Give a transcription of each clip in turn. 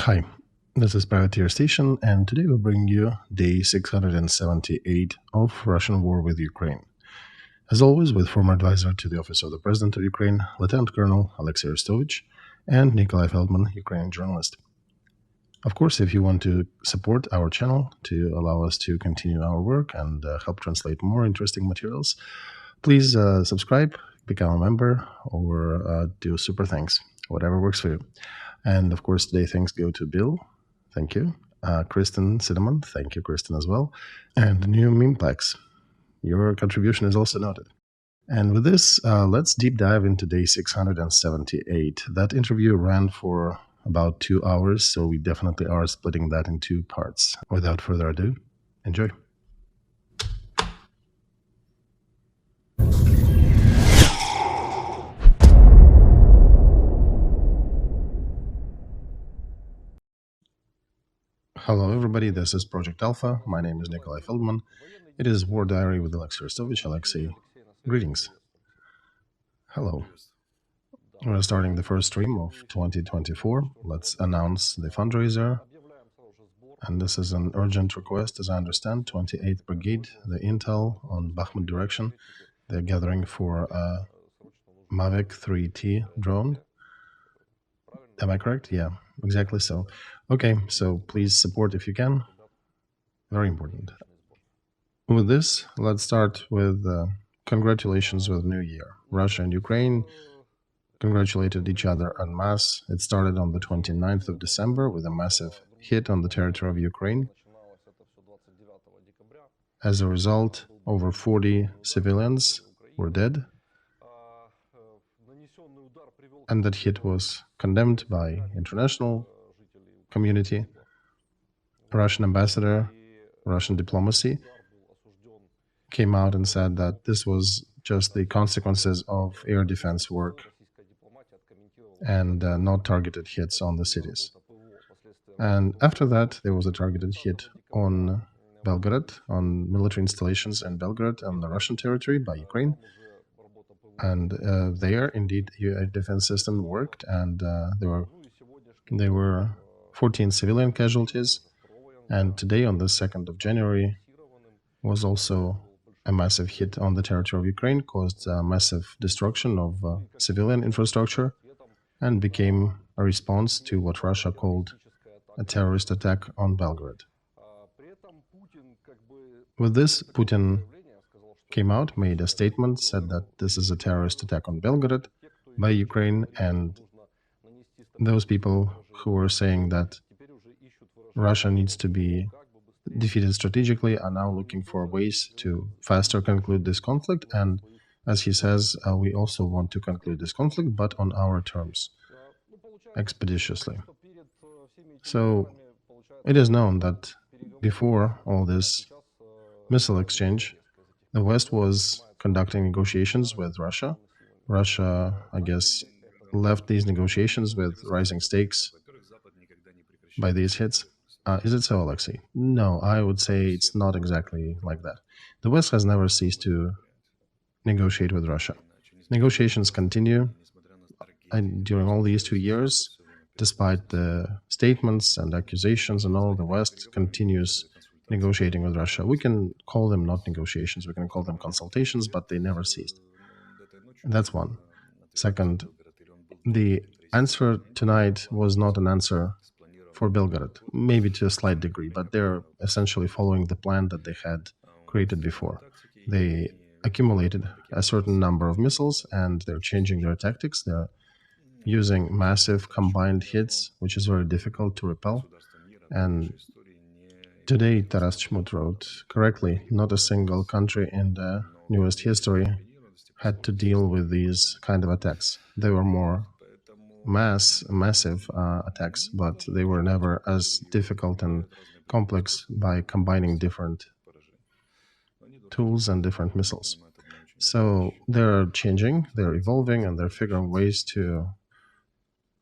Hi, this is Privateer Station, and today we'll bring you day 678 of Russian war with Ukraine. As always, with former advisor to the Office of the President of Ukraine, Lieutenant Colonel Alexei Arestovych, and Nikolay Feldman, Ukrainian journalist. Of course, if you want to support our channel to allow us to continue our work and help translate more interesting materials, please subscribe, become a member, or do super thanks, whatever works for you. And of course, today thanks go to Bill, thank you, Kristen Cinnamon, thank you, Kristen, as well, and new Memeplex. Your contribution is also noted. And with this, let's deep dive into day 678. That interview ran for about 2 hours, so we definitely are splitting that in 2 parts. Without further ado, enjoy. Hello everybody, this is Project Alpha. My name is Nikolay Feldman. It is War Diary with Alexei Arestovych. Alexei, greetings. Hello. We're starting the first stream of 2024. Let's announce the fundraiser. And this is an urgent request, as I understand. 28th Brigade, the Intel on Bakhmut direction. They're gathering for a Mavic 3T drone. Am I correct? Yeah, exactly so. Okay, so please support if you can. Very important. With this, let's start with congratulations with New Year. Russia and Ukraine congratulated each other en masse. It started on the 29th of December with a massive hit on the territory of Ukraine. As a result, over 40 civilians were dead. And that hit was condemned by international community, Russian ambassador, Russian diplomacy came out and said that this was just the consequences of air defense work and not targeted hits on the cities. And after that, there was a targeted hit on Belgorod, on military installations in Belgorod on the Russian territory by Ukraine. And there, indeed, air defense system worked, and there were 14 civilian casualties. And today, on the 2nd of January, was also a massive hit on the territory of Ukraine, caused massive destruction of civilian infrastructure, and became a response to what Russia called a terrorist attack on Belgorod. With this, Putin came out, made a statement, said that this is a terrorist attack on Belgorod by Ukraine, and those people who were saying that Russia needs to be defeated strategically are now looking for ways to faster conclude this conflict. And as he says, we also want to conclude this conflict, but on our terms, expeditiously. So it is known that before all this missile exchange, the West was conducting negotiations with Russia. Russia, I guess, left these negotiations with rising stakes by these hits. Is it so, Alexei? No, I would say it's not exactly like that. The West has never ceased to negotiate with Russia. Negotiations continue during all these 2 years, despite the statements and accusations and all. The West continues negotiating with Russia. We can call them not negotiations, we can call them consultations, but they never ceased. That's one. Second, the answer tonight was not an answer for Belgorod, maybe to a slight degree, but they're essentially following the plan that they had created before. They accumulated a certain number of missiles and they're changing their tactics. They're using massive combined hits, which is very difficult to repel. And today, Taras Chmut wrote correctly, not a single country in the newest history had to deal with these kind of attacks. They were more massive attacks, but they were never as difficult and complex by combining different tools and different missiles. So they're changing, they're evolving, and they're figuring ways to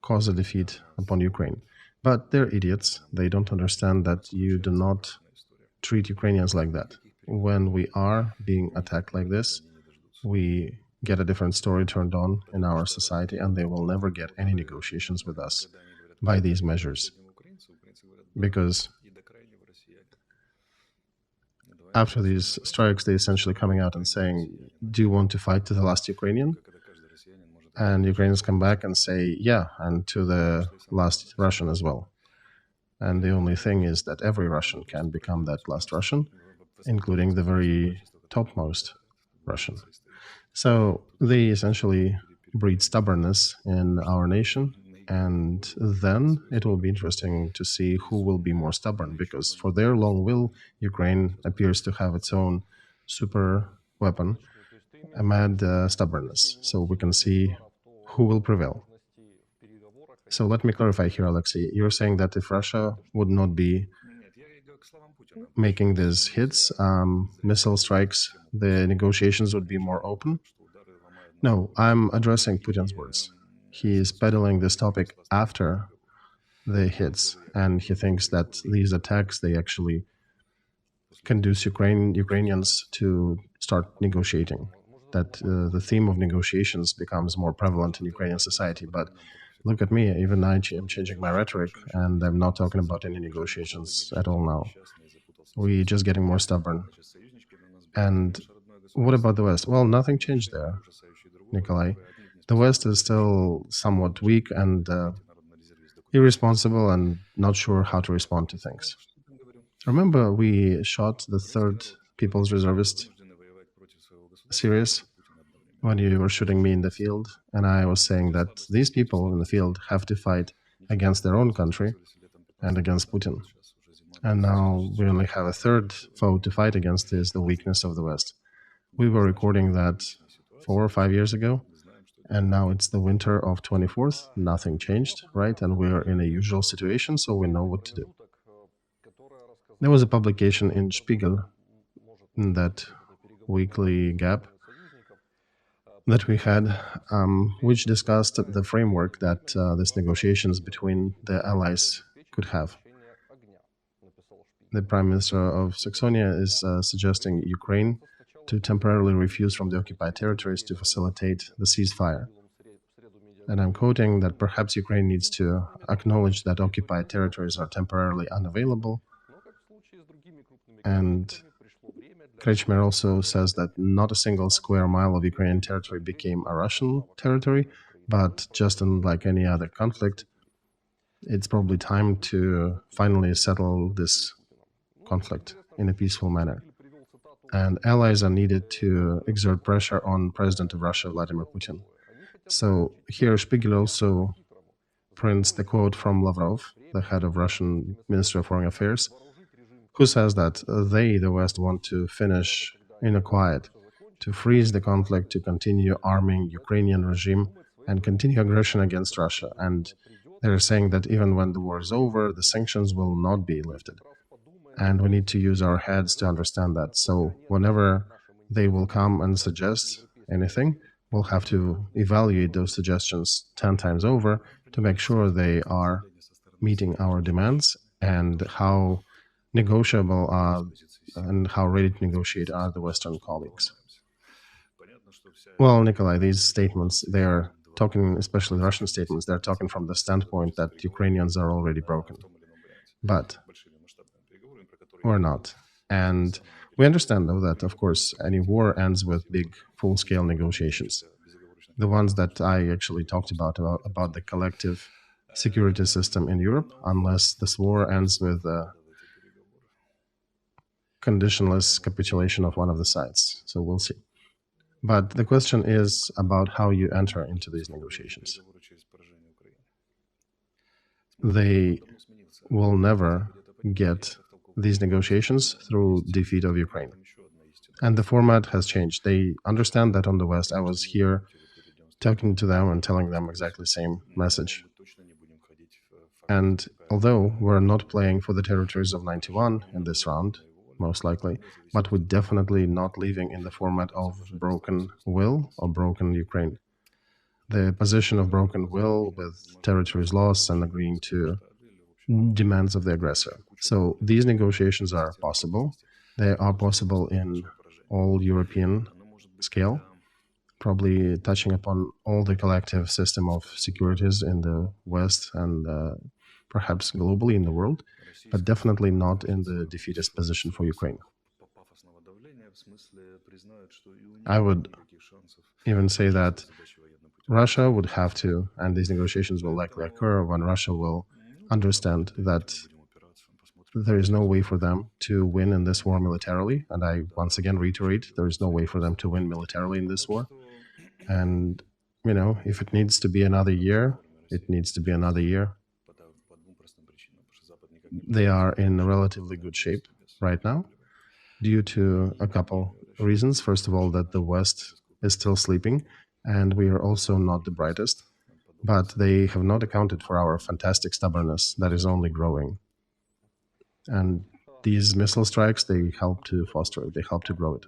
cause a defeat upon Ukraine. But they're idiots. They don't understand that you do not treat Ukrainians like that. When we are being attacked like this, we get a different story turned on in our society, and they will never get any negotiations with us by these measures. because after these strikes, they're essentially coming out and saying, do you want to fight to the last Ukrainian? And Ukrainians come back and say, yeah, and to the last Russian as well. And the only thing is that every Russian can become that last Russian, including the very topmost Russian. So they essentially breed stubbornness in our nation. And then it will be interesting to see who will be more stubborn, because for their long will, Ukraine appears to have its own super weapon, a mad stubbornness. So we can see who will prevail. So let me clarify here, Alexei. You're saying that if Russia would not be making these hits, missile strikes, the negotiations would be more open? No, I'm addressing Putin's words. He is peddling this topic after the hits, and he thinks that these attacks, they actually conduce Ukrainians to start negotiating, that the theme of negotiations becomes more prevalent in Ukrainian society. But look at me, even I am changing my rhetoric, and I'm not talking about any negotiations at all now. We're just getting more stubborn. And what about the West? Well, nothing changed there, Nikolay. The West is still somewhat weak and irresponsible and not sure how to respond to things. Remember, we shot the third People's Reservist series when you were shooting me in the field, and I was saying that these people in the field have to fight against their own country and against Putin. And now we only have a third foe to fight against, is the weakness of the West. We were recording that 4 or 5 years ago, and now it's the winter of 24th. Nothing changed, right? And we're in a usual situation, so we know what to do. There was a publication in Spiegel, in that weekly gap that we had, which discussed the framework that these negotiations between the allies could have. The Prime Minister of Saxonia is suggesting Ukraine to temporarily refuse from the occupied territories to facilitate the ceasefire. And I'm quoting that perhaps Ukraine needs to acknowledge that occupied territories are temporarily unavailable. And Kretschmer also says that not a single square mile of Ukrainian territory became a Russian territory, but just unlike any other conflict, it's probably time to finally settle this conflict in a peaceful manner. And allies are needed to exert pressure on President of Russia, Vladimir Putin. So here Spiegel also prints the quote from Lavrov, the head of Russian Ministry of Foreign Affairs, who says that they, the West, want to finish in a quiet, to freeze the conflict, to continue arming Ukrainian regime and continue aggression against Russia. And they're saying that even when the war is over, the sanctions will not be lifted. And we need to use our heads to understand that. So whenever they will come and suggest anything, we'll have to evaluate those suggestions 10 times over to make sure they are meeting our demands and how negotiable are and how ready to negotiate are the Western colleagues. Well, Nikolay, these statements, they're talking, especially the Russian statements, they're talking from the standpoint that Ukrainians are already broken. But we're not. And we understand, though, that, of course, any war ends with big, full-scale negotiations. The ones that I actually talked about the collective security system in Europe, unless this war ends with a conditionless capitulation of one of the sides. So we'll see. But the question is about how you enter into these negotiations. They will never get these negotiations through defeat of Ukraine. And the format has changed. They understand that on the West. I was here talking to them and telling them exactly the same message. And although we're not playing for the territories of 91 in this round, most likely, but we're definitely not leaving in the format of broken will or broken Ukraine. The position of broken will with territories lost and agreeing to demands of the aggressor. So these negotiations are possible. They are possible in all European scale, probably touching upon all the collective system of securities in the West and perhaps globally in the world, but definitely not in the defeatist position for Ukraine. I would even say that Russia would have to, and these negotiations will likely occur when Russia will understand that there is no way for them to win in this war militarily. And I once again reiterate, there is no way for them to win militarily in this war. And, if it needs to be another year, it needs to be another year. They are in a relatively good shape right now due to a couple reasons. First of all, that the West is still sleeping, and we are also not the brightest. But they have not accounted for our fantastic stubbornness that is only growing. And these missile strikes, they help to foster it, they help to grow it.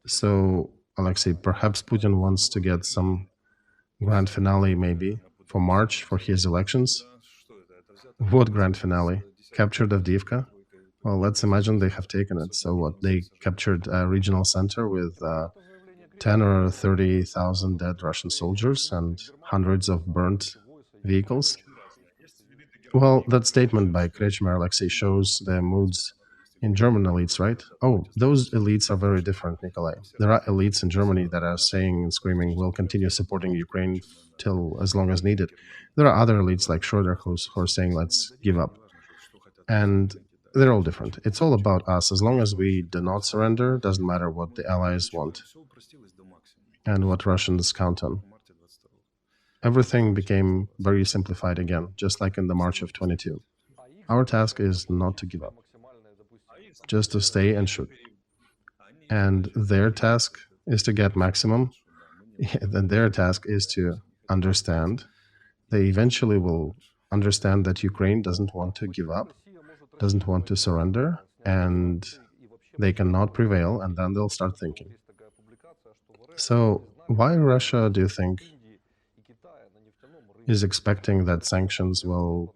So, Alexei, perhaps Putin wants to get some grand finale maybe for March for his elections. What grand finale? Captured Avdiivka? Well, let's imagine they have taken it. So what? They captured a regional center with 10 or 30,000 dead Russian soldiers and hundreds of burnt vehicles. Well, that statement by Krechmer, Alexei, shows the moods in German elites, right? Oh, those elites are very different, Nikolay. There are elites in Germany that are saying and screaming, we'll continue supporting Ukraine till as long as needed. There are other elites like Schroeder who are saying, let's give up. And they're all different. It's all about us. As long as we do not surrender, doesn't matter what the allies want and what Russians count on. Everything became very simplified again, just like in the March of 22. Our task is not to give up, just to stay and shoot. And their task is to get maximum. Then their task is to understand. They eventually will understand that Ukraine doesn't want to give up, doesn't want to surrender, and they cannot prevail, and then they'll start thinking. So why Russia, do you think, is expecting that sanctions will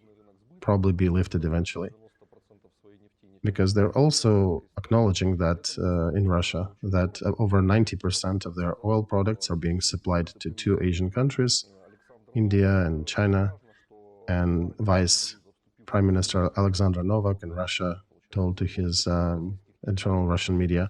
probably be lifted eventually? Because they're also acknowledging that in Russia, that over 90% of their oil products are being supplied to two Asian countries, India and China, and Vice Prime Minister Alexander Novak in Russia told to his internal Russian media.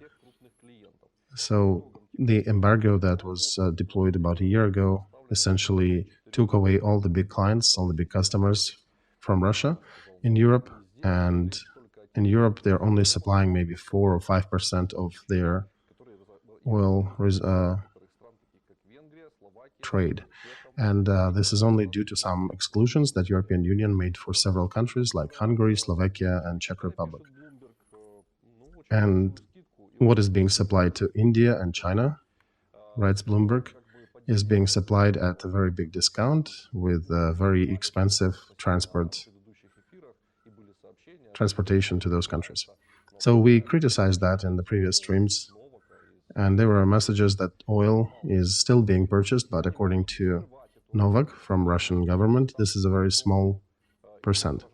So the embargo that was deployed about a year ago essentially took away all the big clients, all the big customers from Russia in Europe. And in Europe, they're only supplying maybe 4 or 5% of their oil trade. And this is only due to some exclusions that European Union made for several countries like Hungary, Slovakia, and Czech Republic. And what is being supplied to India and China, writes Bloomberg, is being supplied at a very big discount with very expensive transportation to those countries. So we criticized that in the previous streams, and there were messages that oil is still being purchased, but according to Novak from Russian government, this is a very small percent.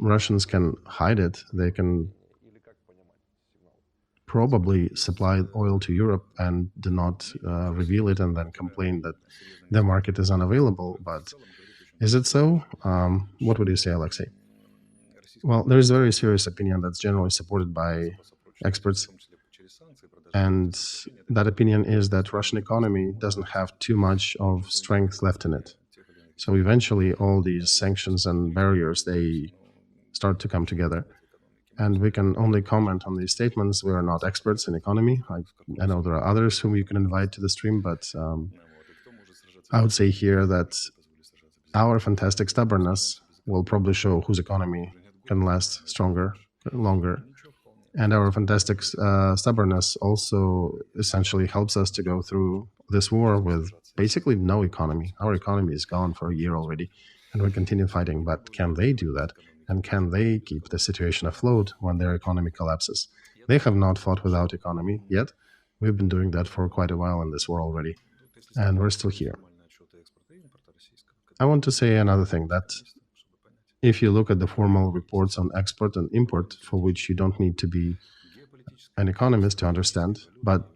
Russians can hide it. They can probably supply oil to Europe and do not reveal it and then complain that the market is unavailable. But is it so? What would you say, Alexei? Well, there is a very serious opinion that's generally supported by experts. And that opinion is that Russian economy doesn't have too much of strength left in it. So eventually all these sanctions and barriers, they start to come together. And we can only comment on these statements. We are not experts in economy. I know there are others whom you can invite to the stream, but I would say here that our fantastic stubbornness will probably show whose economy can last longer. And our fantastic stubbornness also essentially helps us to go through this war with basically no economy. Our economy is gone for a year already, and we continue fighting. But can they do that? And can they keep the situation afloat when their economy collapses? They have not fought without economy yet. We've been doing that for quite a while in this war already, and we're still here. I want to say another thing, that if you look at the formal reports on export and import, for which you don't need to be an economist to understand, but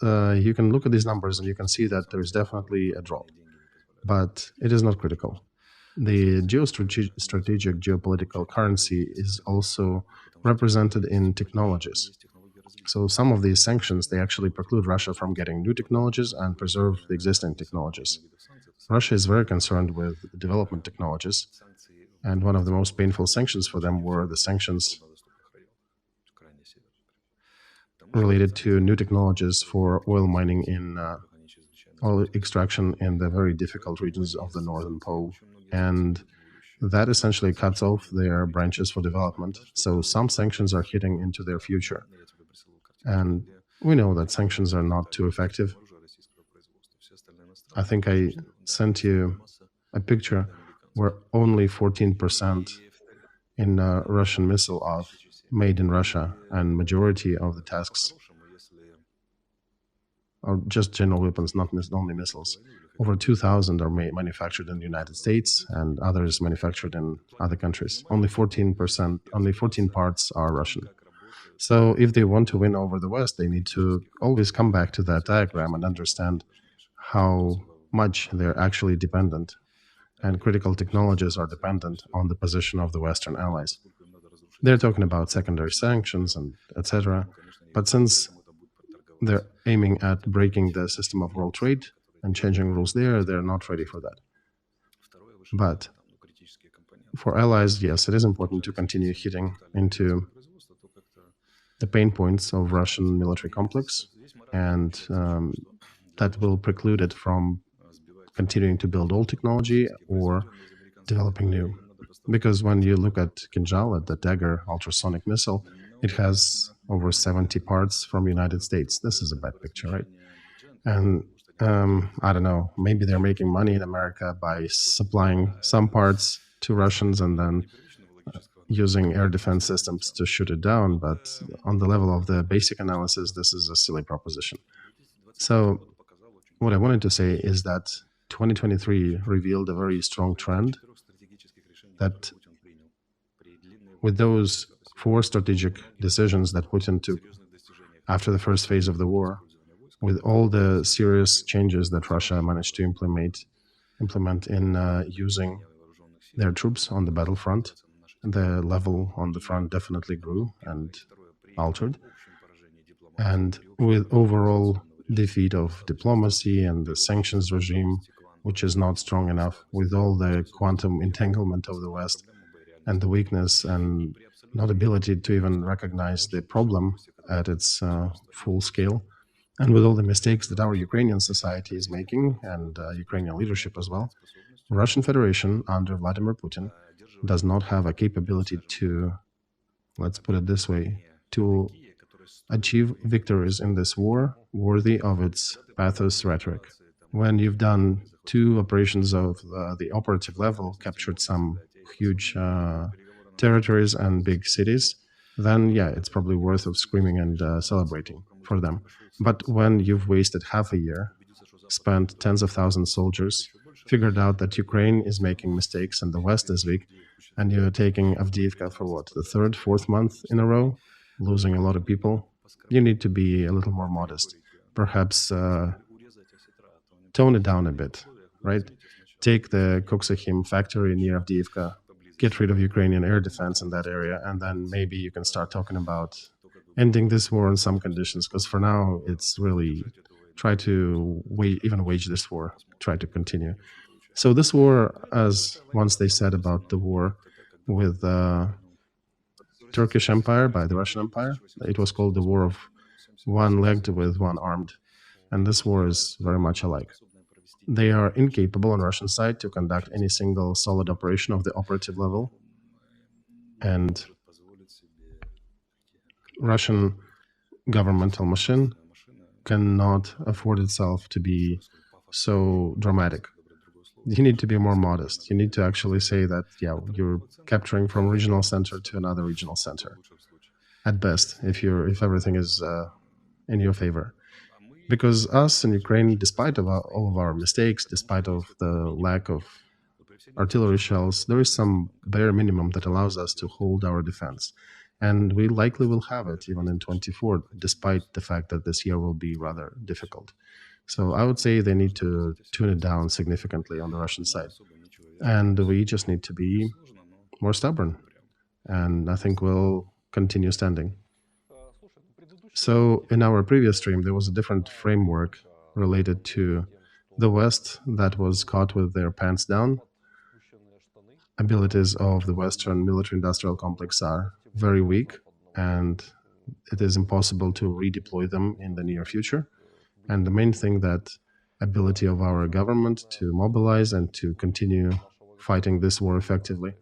you can look at these numbers and you can see that there's definitely a drop. But it is not critical. The geostrategic geopolitical currency is also represented in technologies. So some of these sanctions, they actually preclude Russia from getting new technologies and preserve the existing technologies. Russia is very concerned with development technologies, and one of the most painful sanctions for them were the sanctions related to new technologies for oil mining in oil extraction in the very difficult regions of the Northern Pole. And that essentially cuts off their branches for development. So some sanctions are hitting into their future. And we know that sanctions are not too effective. I think I sent you a picture where only 14% in Russian missile are made in Russia, and majority of the tasks are just general weapons, not only missiles. Over 2,000 are manufactured in the United States, and others manufactured in other countries. Only 14%, only 14 parts are Russian. So if they want to win over the West, they need to always come back to that diagram and understand how much they're actually dependent, and critical technologies are dependent on the position of the Western allies. They're talking about secondary sanctions and etc. But since they're aiming at breaking the system of world trade and changing rules there, they're not ready for that. But for allies, yes, it is important to continue hitting into the pain points of Russian military complex, and that will preclude it from continuing to build old technology or developing new. Because when you look at Kinjal, at the Dagger ultrasonic missile, it has over 70 parts from the United States. This is a bad picture, right? And I don't know, maybe they're making money in America by supplying some parts to Russians and then using air defense systems to shoot it down. But on the level of the basic analysis, this is a silly proposition. So what I wanted to say is that 2023 revealed a very strong trend that with those 4 strategic decisions that Putin took after the first phase of the war, with all the serious changes that Russia managed to implement in using their troops on the battlefront, the level on the front definitely grew and altered. And with overall defeat of diplomacy and the sanctions regime, which is not strong enough, with all the quantum entanglement of the West and the weakness and not ability to even recognize the problem at its full scale, and with all the mistakes that our Ukrainian society is making and Ukrainian leadership as well, Russian Federation under Vladimir Putin does not have a capability to, let's put it this way, to achieve victories in this war worthy of its pathos rhetoric. When you've done 2 operations of the operative level, captured some huge territories and big cities, then yeah, it's probably worth of screaming and celebrating for them. But when you've wasted half a year, spent tens of thousands of soldiers, figured out that Ukraine is making mistakes and the West is weak, and you're taking Avdiivka for what, the 3rd, 4th month in a row, losing a lot of people, you need to be a little more modest. Perhaps tone it down a bit, right? Take the Koksahim factory near Avdiivka, get rid of Ukrainian air defense in that area, and then maybe you can start talking about ending this war on some conditions, because for now it's really try to even wage this war, try to continue. So this war, as once they said about the war with Turkish Empire by the Russian Empire, it was called the war of one-legged with one-armed, and this war is very much alike. They are incapable on Russian side to conduct any single solid operation of the operative level, and Russian governmental machine cannot afford itself to be so dramatic. You need to be more modest. You need to actually say that, yeah, you're capturing from regional center to another regional center, at best, if everything is in your favor. Because us in Ukraine, despite of all of our mistakes, despite of the lack of artillery shells, there is some bare minimum that allows us to hold our defense. And we likely will have it even in 24, despite the fact that this year will be rather difficult. So I would say they need to tune it down significantly on the Russian side. And we just need to be more stubborn. And I think we'll continue standing. So in our previous stream, there was a different framework related to the West that was caught with their pants down. Abilities of the Western military-industrial complex are very weak, and it is impossible to redeploy them in the near future. And the main thing that ability of our government to mobilize and to continue fighting this war effectively.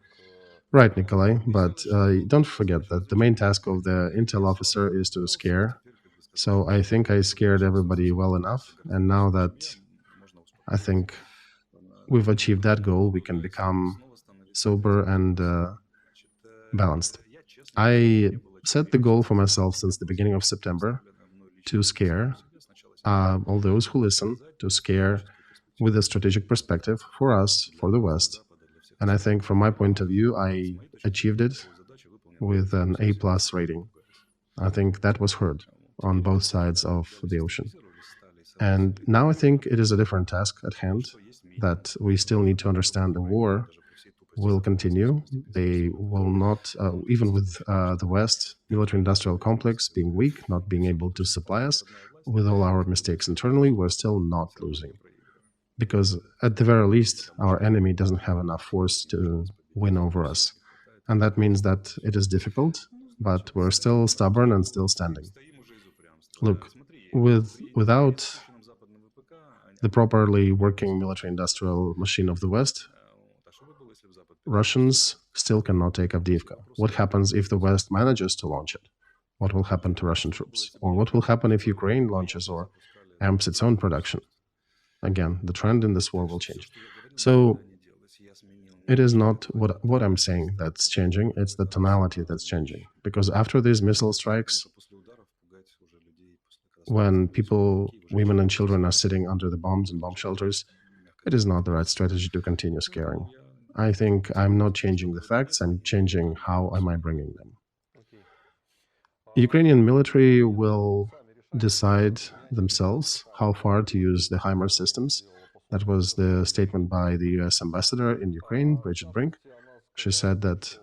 Right, Nikolay, but don't forget that the main task of the intel officer is to scare. So I think I scared everybody well enough, and now that I think we've achieved that goal, we can become sober and balanced. I set the goal for myself since the beginning of September to scare all those who listen, to scare with a strategic perspective for us, for the West. And I think from my point of view, I achieved it with an A+ rating. I think that was heard on both sides of the ocean. And now I think it is a different task at hand, that we still need to understand the war will continue. They will not, even with the West military-industrial complex being weak, not being able to supply us, with all our mistakes internally, we're still not losing. Because at the very least, our enemy doesn't have enough force to win over us. And that means that it is difficult, but we're still stubborn and still standing. Look, without the properly working military-industrial machine of the West, Russians still cannot take Avdiivka. What happens if the West manages to launch it? What will happen to Russian troops? Or what will happen if Ukraine launches or amps its own production? Again, the trend in this war will change. So it is not what I'm saying that's changing, it's the tonality that's changing. Because after these missile strikes, when people, women and children are sitting under the bombs and bomb shelters, it is not the right strategy to continue scaring. I think I'm not changing the facts, I'm changing how am I bringing them. Ukrainian military will decide themselves how far to use the HIMARS systems. That was the statement by the US ambassador in Ukraine, Bridget Brink. She said that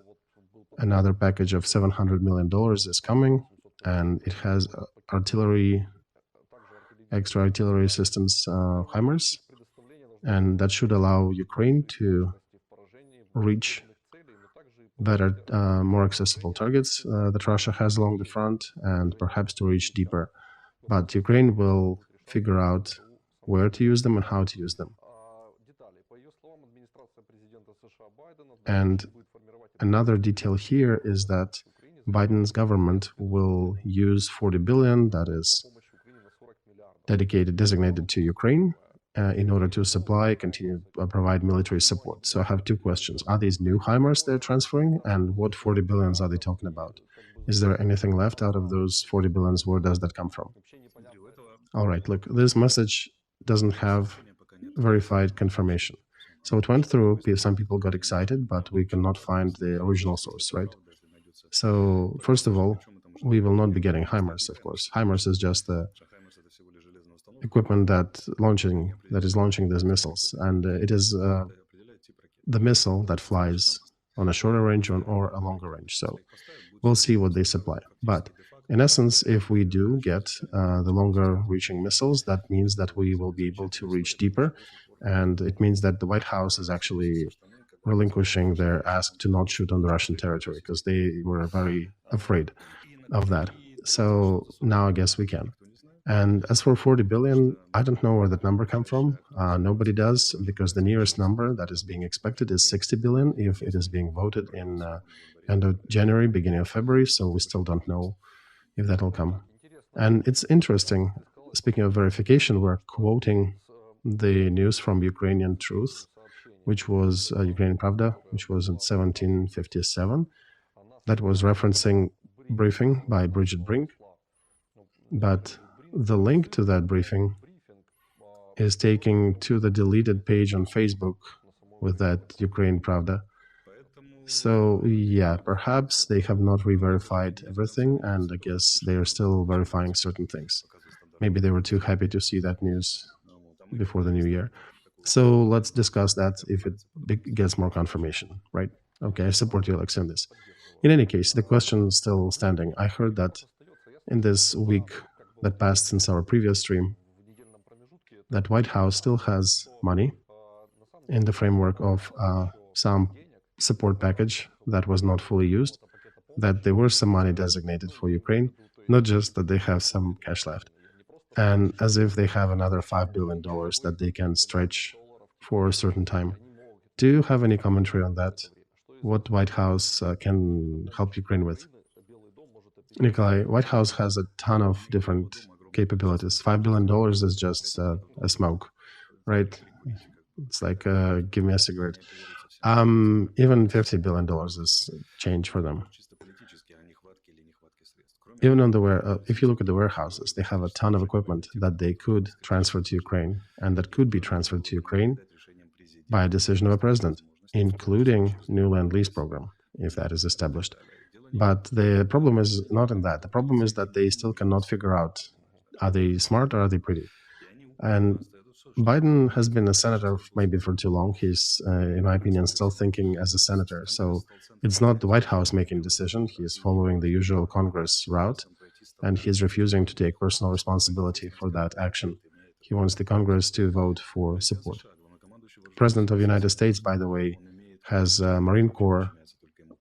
another package of $700 million is coming, and it has artillery, extra artillery systems, HIMARS, and that should allow Ukraine to reach better, more accessible targets that Russia has along the front, and perhaps to reach deeper. But Ukraine will figure out where to use them and how to use them. And another detail here is that Biden's government will use 40 billion that is designated to Ukraine in order to continue provide military support. So I have two questions. Are these new HIMARS they're transferring? And what 40 billions are they talking about? Is there anything left out of those 40 billions? Where does that come from? All right, look, this message doesn't have verified confirmation. So it went through, some people got excited, but we cannot find the original source, right? So first of all, we will not be getting HIMARS, of course. HIMARS is just the equipment that is launching these missiles, and it is the missile that flies on a shorter range or a longer range. So we'll see what they supply. But in essence, if we do get the longer reaching missiles, that means that we will be able to reach deeper, and it means that the White House is actually relinquishing their ask to not shoot on the Russian territory, because they were very afraid of that. So now I guess we can. And as for 40 billion, I don't know where that number come from. Nobody does, because the nearest number that is being expected is 60 billion if it is being voted in end of January, beginning of February. So we still don't know if that'll come. And it's interesting, speaking of verification, we're quoting the news from Ukrainian Truth, which was Ukrainian Pravda, which was in 1757. That was referencing briefing by Bridget Brink. But the link to that briefing is taking to the deleted page on Facebook with that Ukraine Pravda. So yeah, perhaps they have not re-verified everything, and I guess they are still verifying certain things. Maybe they were too happy to see that news before the new year. So let's discuss that if it gets more confirmation, right? Okay, I support you, Alexei, on this. In any case, the question is still standing. I heard that in this week that passed since our previous stream, that White House still has money in the framework of some support package that was not fully used, that there was some money designated for Ukraine, not just that they have some cash left. And as if they have another $5 billion that they can stretch for a certain time. Do you have any commentary on that? What White House can help Ukraine with? Nikolay, White House has a ton of different capabilities. $5 billion is just a smoke, right? It's like, give me a cigarette. Even $50 billion is change for them. Even on the if you look at the warehouses, they have a ton of equipment that they could transfer to Ukraine and that could be transferred to Ukraine by a decision of a president, including new land-lease program, if that is established. But the problem is not in that. The problem is that they still cannot figure out, are they smart or are they pretty? And Biden has been a senator maybe for too long. He's, in my opinion, still thinking as a senator. So it's not the White House making decision. He is following the usual Congress route, and he's refusing to take personal responsibility for that action. He wants the Congress to vote for support. President of the United States, by the way, has Marine Corps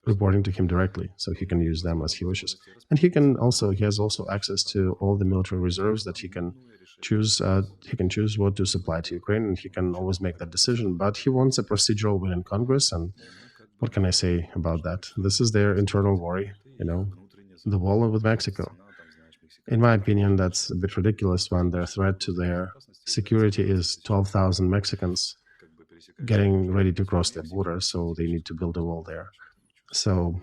reporting to him directly, so he can use them as he wishes. And he has also access to all the military reserves that he can choose. He can choose what to supply to Ukraine, and he can always make that decision. But he wants a procedural win in Congress, and what can I say about that? This is their internal worry, the wall with Mexico. In my opinion, that's a bit ridiculous when their threat to their security is 12,000 Mexicans getting ready to cross their border, so they need to build a wall there. So,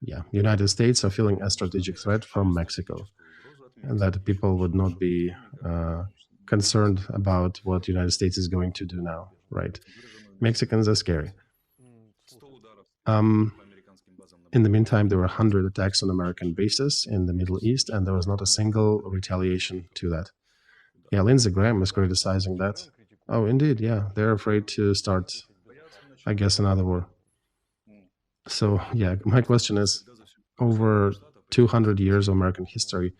yeah, United States are feeling a strategic threat from Mexico, and that people would not be concerned about what the United States is going to do now, right? Mexicans are scary. In the meantime, there were 100 attacks on American bases in the Middle East, and there was not a single retaliation to that. Yeah, Lindsey Graham is criticizing that. Oh, indeed, yeah, they're afraid to start, I guess, another war. So, yeah, my question is, over 200 years of American history,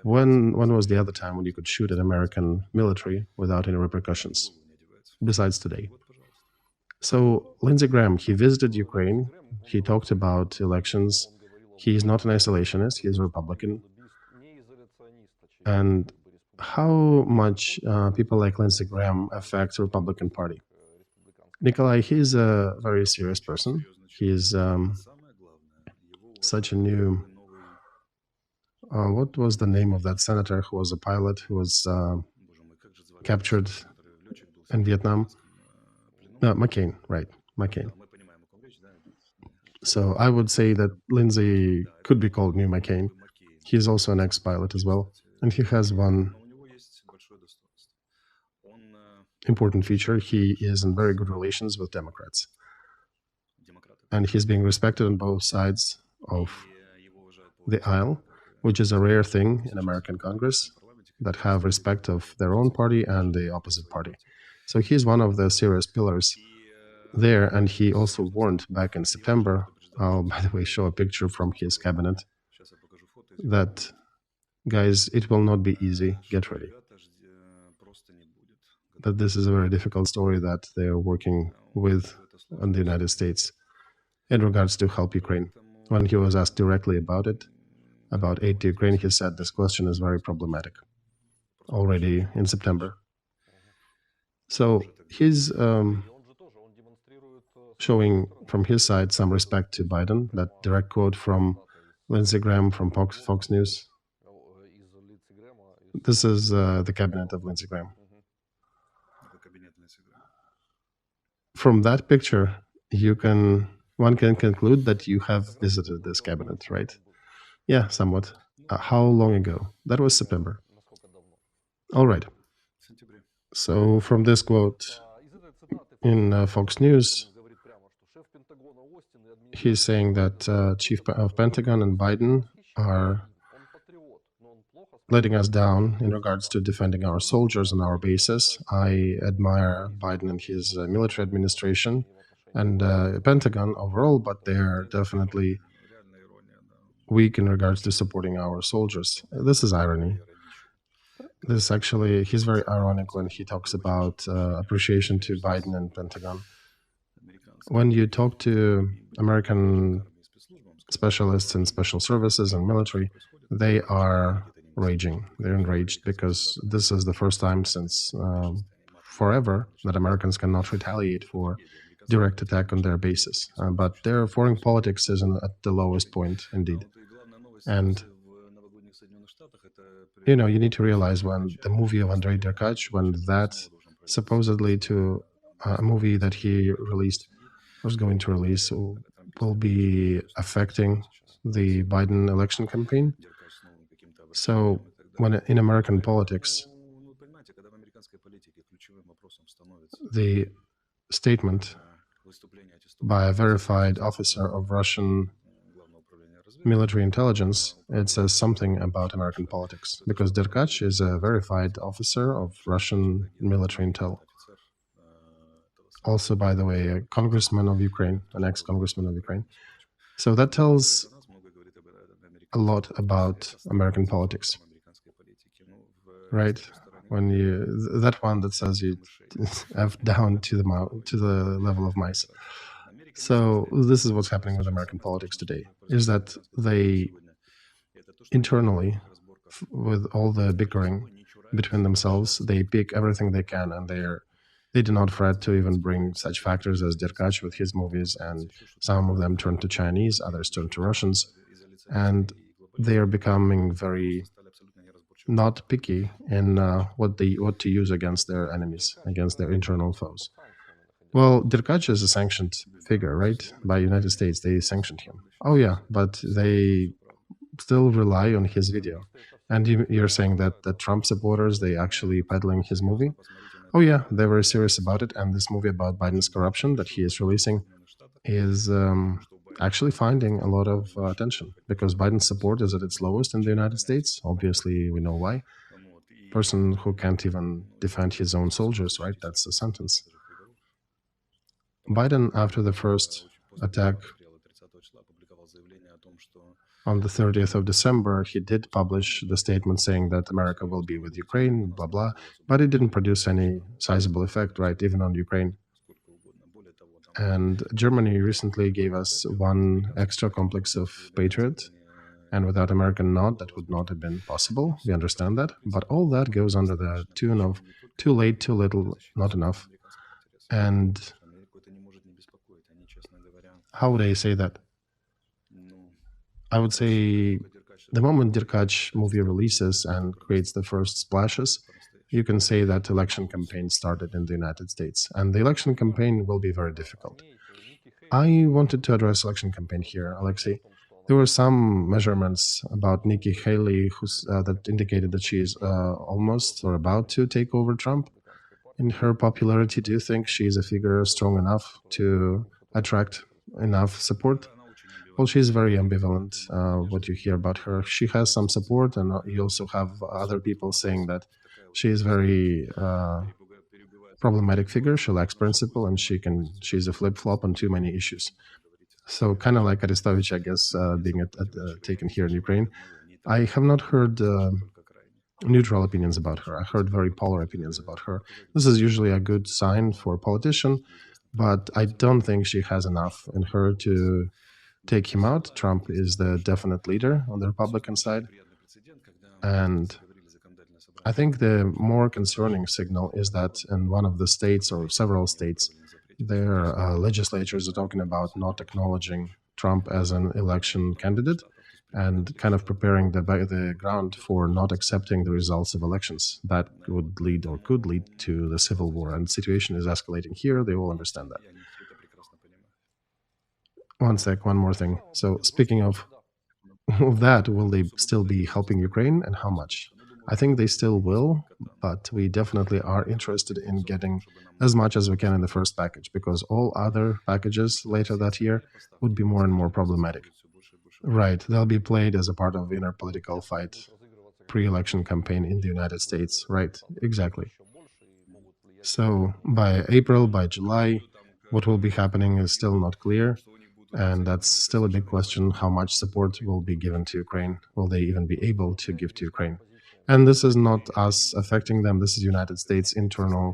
when was the other time when you could shoot an American military without any repercussions, besides today? So Lindsey Graham, he visited Ukraine. He talked about elections. He is not an isolationist. He is a Republican. And how much people like Lindsey Graham affect the Republican Party? Nikolay, he's a very serious person. He's such a new... what was the name of that senator who was a pilot who was captured in Vietnam? McCain, right, McCain. So I would say that Lindsey could be called new McCain. He's also an ex-pilot as well. And he has one important feature. He is in very good relations with Democrats. And he's being respected on both sides of the aisle, which is a rare thing in American Congress, that have respect of their own party and the opposite party. So he's one of the serious pillars there, and he also warned back in September, I'll, by the way, show a picture from his cabinet, that, guys, it will not be easy, get ready. That this is a very difficult story that they're working with in the United States in regards to help Ukraine. When he was asked directly about it, about aid to Ukraine, he said this question is very problematic already in September. So he's showing from his side some respect to Biden. That direct quote from Lindsey Graham from Fox News. This is the cabinet of Lindsey Graham. From that picture, one can conclude that you have visited this cabinet, right? Yeah, somewhat. How long ago? That was September. All right. So from this quote in Fox News, he's saying that Chief of Pentagon and Biden are letting us down in regards to defending our soldiers and our bases. I admire Biden and his military administration and Pentagon overall, but they're definitely weak in regards to supporting our soldiers. This is irony. This actually, he's very ironic when he talks about appreciation to Biden and Pentagon. When you talk to American specialists in special services and military, they are raging. They're enraged because this is the first time since forever that Americans cannot retaliate for direct attack on their bases. But their foreign politics is at the lowest point, indeed. And you know, you need to realize when the movie of Andrei Derkach, when that supposedly to a movie that he released, was going to release, will be affecting the Biden election campaign. So when in American politics, the statement by a verified officer of Russian military intelligence, it says something about American politics, because Derkach is a verified officer of Russian military intel. Also, by the way, a congressman of Ukraine, an ex-congressman of Ukraine. So that tells a lot about American politics, right? When you, that one that says you F down to the level of mice. So this is what's happening with American politics today, is that they internally, with all the bickering between themselves, they pick everything they can, and they do not fret to even bring such factors as Derkach with his movies, and some of them turn to Chinese, others turn to Russians, and they are becoming very not picky in what to use against their enemies, against their internal foes. Well, Derkach is a sanctioned figure, right? By United States, they sanctioned him. Oh yeah, but they still rely on his video. And you're saying that the Trump supporters, they actually peddling his movie? Oh yeah, they're very serious about it. And this movie about Biden's corruption that he is releasing is actually finding a lot of attention, because Biden's support is at its lowest in the United States. Obviously, we know why. Person who can't even defend his own soldiers, right? That's a sentence. Biden, after the first attack on the 30th of December, he did publish the statement saying that America will be with Ukraine, blah, blah, but it didn't produce any sizable effect, right, even on Ukraine. And Germany recently gave us one extra complex of Patriot, and without American nod, that would not have been possible. We understand that. But all that goes under the tune of too late, too little, not enough. And how would I say that? I would say the moment Derkach movie releases and creates the first splashes, you can say that election campaign started in the United States. And the election campaign will be very difficult. I wanted to address election campaign here, Alexei. There were some measurements about Nikki Haley that indicated that she is almost or about to take over Trump. In her popularity, do you think she is a figure strong enough to attract enough support? Well, she's very ambivalent, what you hear about her. She has some support, and you also have other people saying that she is very problematic figure. She lacks principle, and she's a flip-flop on too many issues. So kind of like Arestovych, I guess, being taken here in Ukraine. I have not heard neutral opinions about her. I heard very polar opinions about her. This is usually a good sign for a politician, but I don't think she has enough in her to take him out. Trump is the definite leader on the Republican side. And I think the more concerning signal is that in one of the states or several states, their legislatures are talking about not acknowledging Trump as an election candidate and kind of preparing the ground for not accepting the results of elections. That would lead or could lead to the civil war. And the situation is escalating here. They all understand that. One sec, one more thing. So speaking of that, will they still be helping Ukraine, and how much? I think they still will, but we definitely are interested in getting as much as we can in the first package, because all other packages later that year would be more and more problematic. Right, they'll be played as a part of inner political fight. pre-election campaign in the United States, right? Exactly. So by April, by July, what will be happening is still not clear. And that's still a big question, how much support will be given to Ukraine. Will they even be able to give to Ukraine? And this is not us affecting them. This is United States internal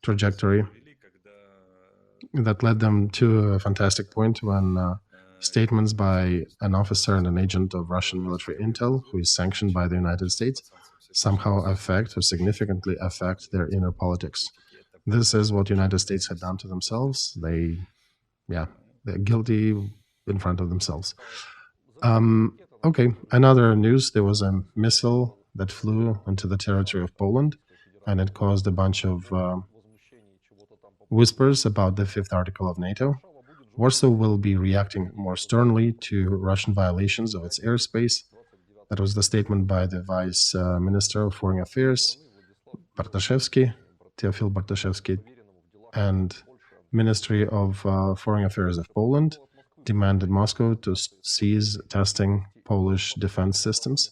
trajectory that led them to a fantastic point when statements by an officer and an agent of Russian military intel, who is sanctioned by the United States, somehow affect or significantly affect their inner politics. This is what United States had done to themselves. They're guilty in front of themselves. Okay, another news, there was a missile that flew into the territory of Poland, and it caused a bunch of whispers about the fifth article of NATO. Warsaw will be reacting more sternly to Russian violations of its airspace. That was the statement by the Vice Minister of Foreign Affairs, Bartoszewski, Teofil Bartoszewski, and Ministry of Foreign Affairs of Poland demanded Moscow to cease testing Polish defense systems,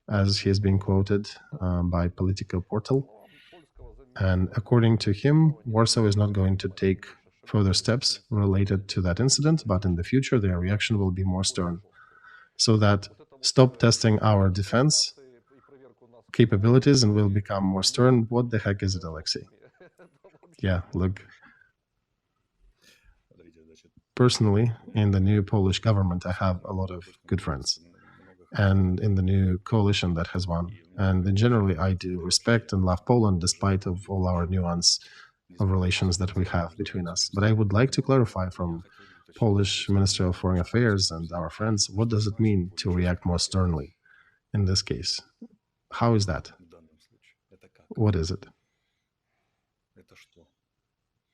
as he is being quoted by Politico Portal. And according to him, Warsaw is not going to take further steps related to that incident, but in the future, their reaction will be more stern. So that stop testing our defense capabilities and will become more stern. What the heck is it, Alexei? Yeah, look. Personally, in the new Polish government, I have a lot of good friends. And in the new coalition that has won. And generally, I do respect and love Poland despite of all our nuance of relations that we have between us. But I would like to clarify from Polish Minister of Foreign Affairs and our friends, what does it mean to react more sternly in this case? How is that? What is it?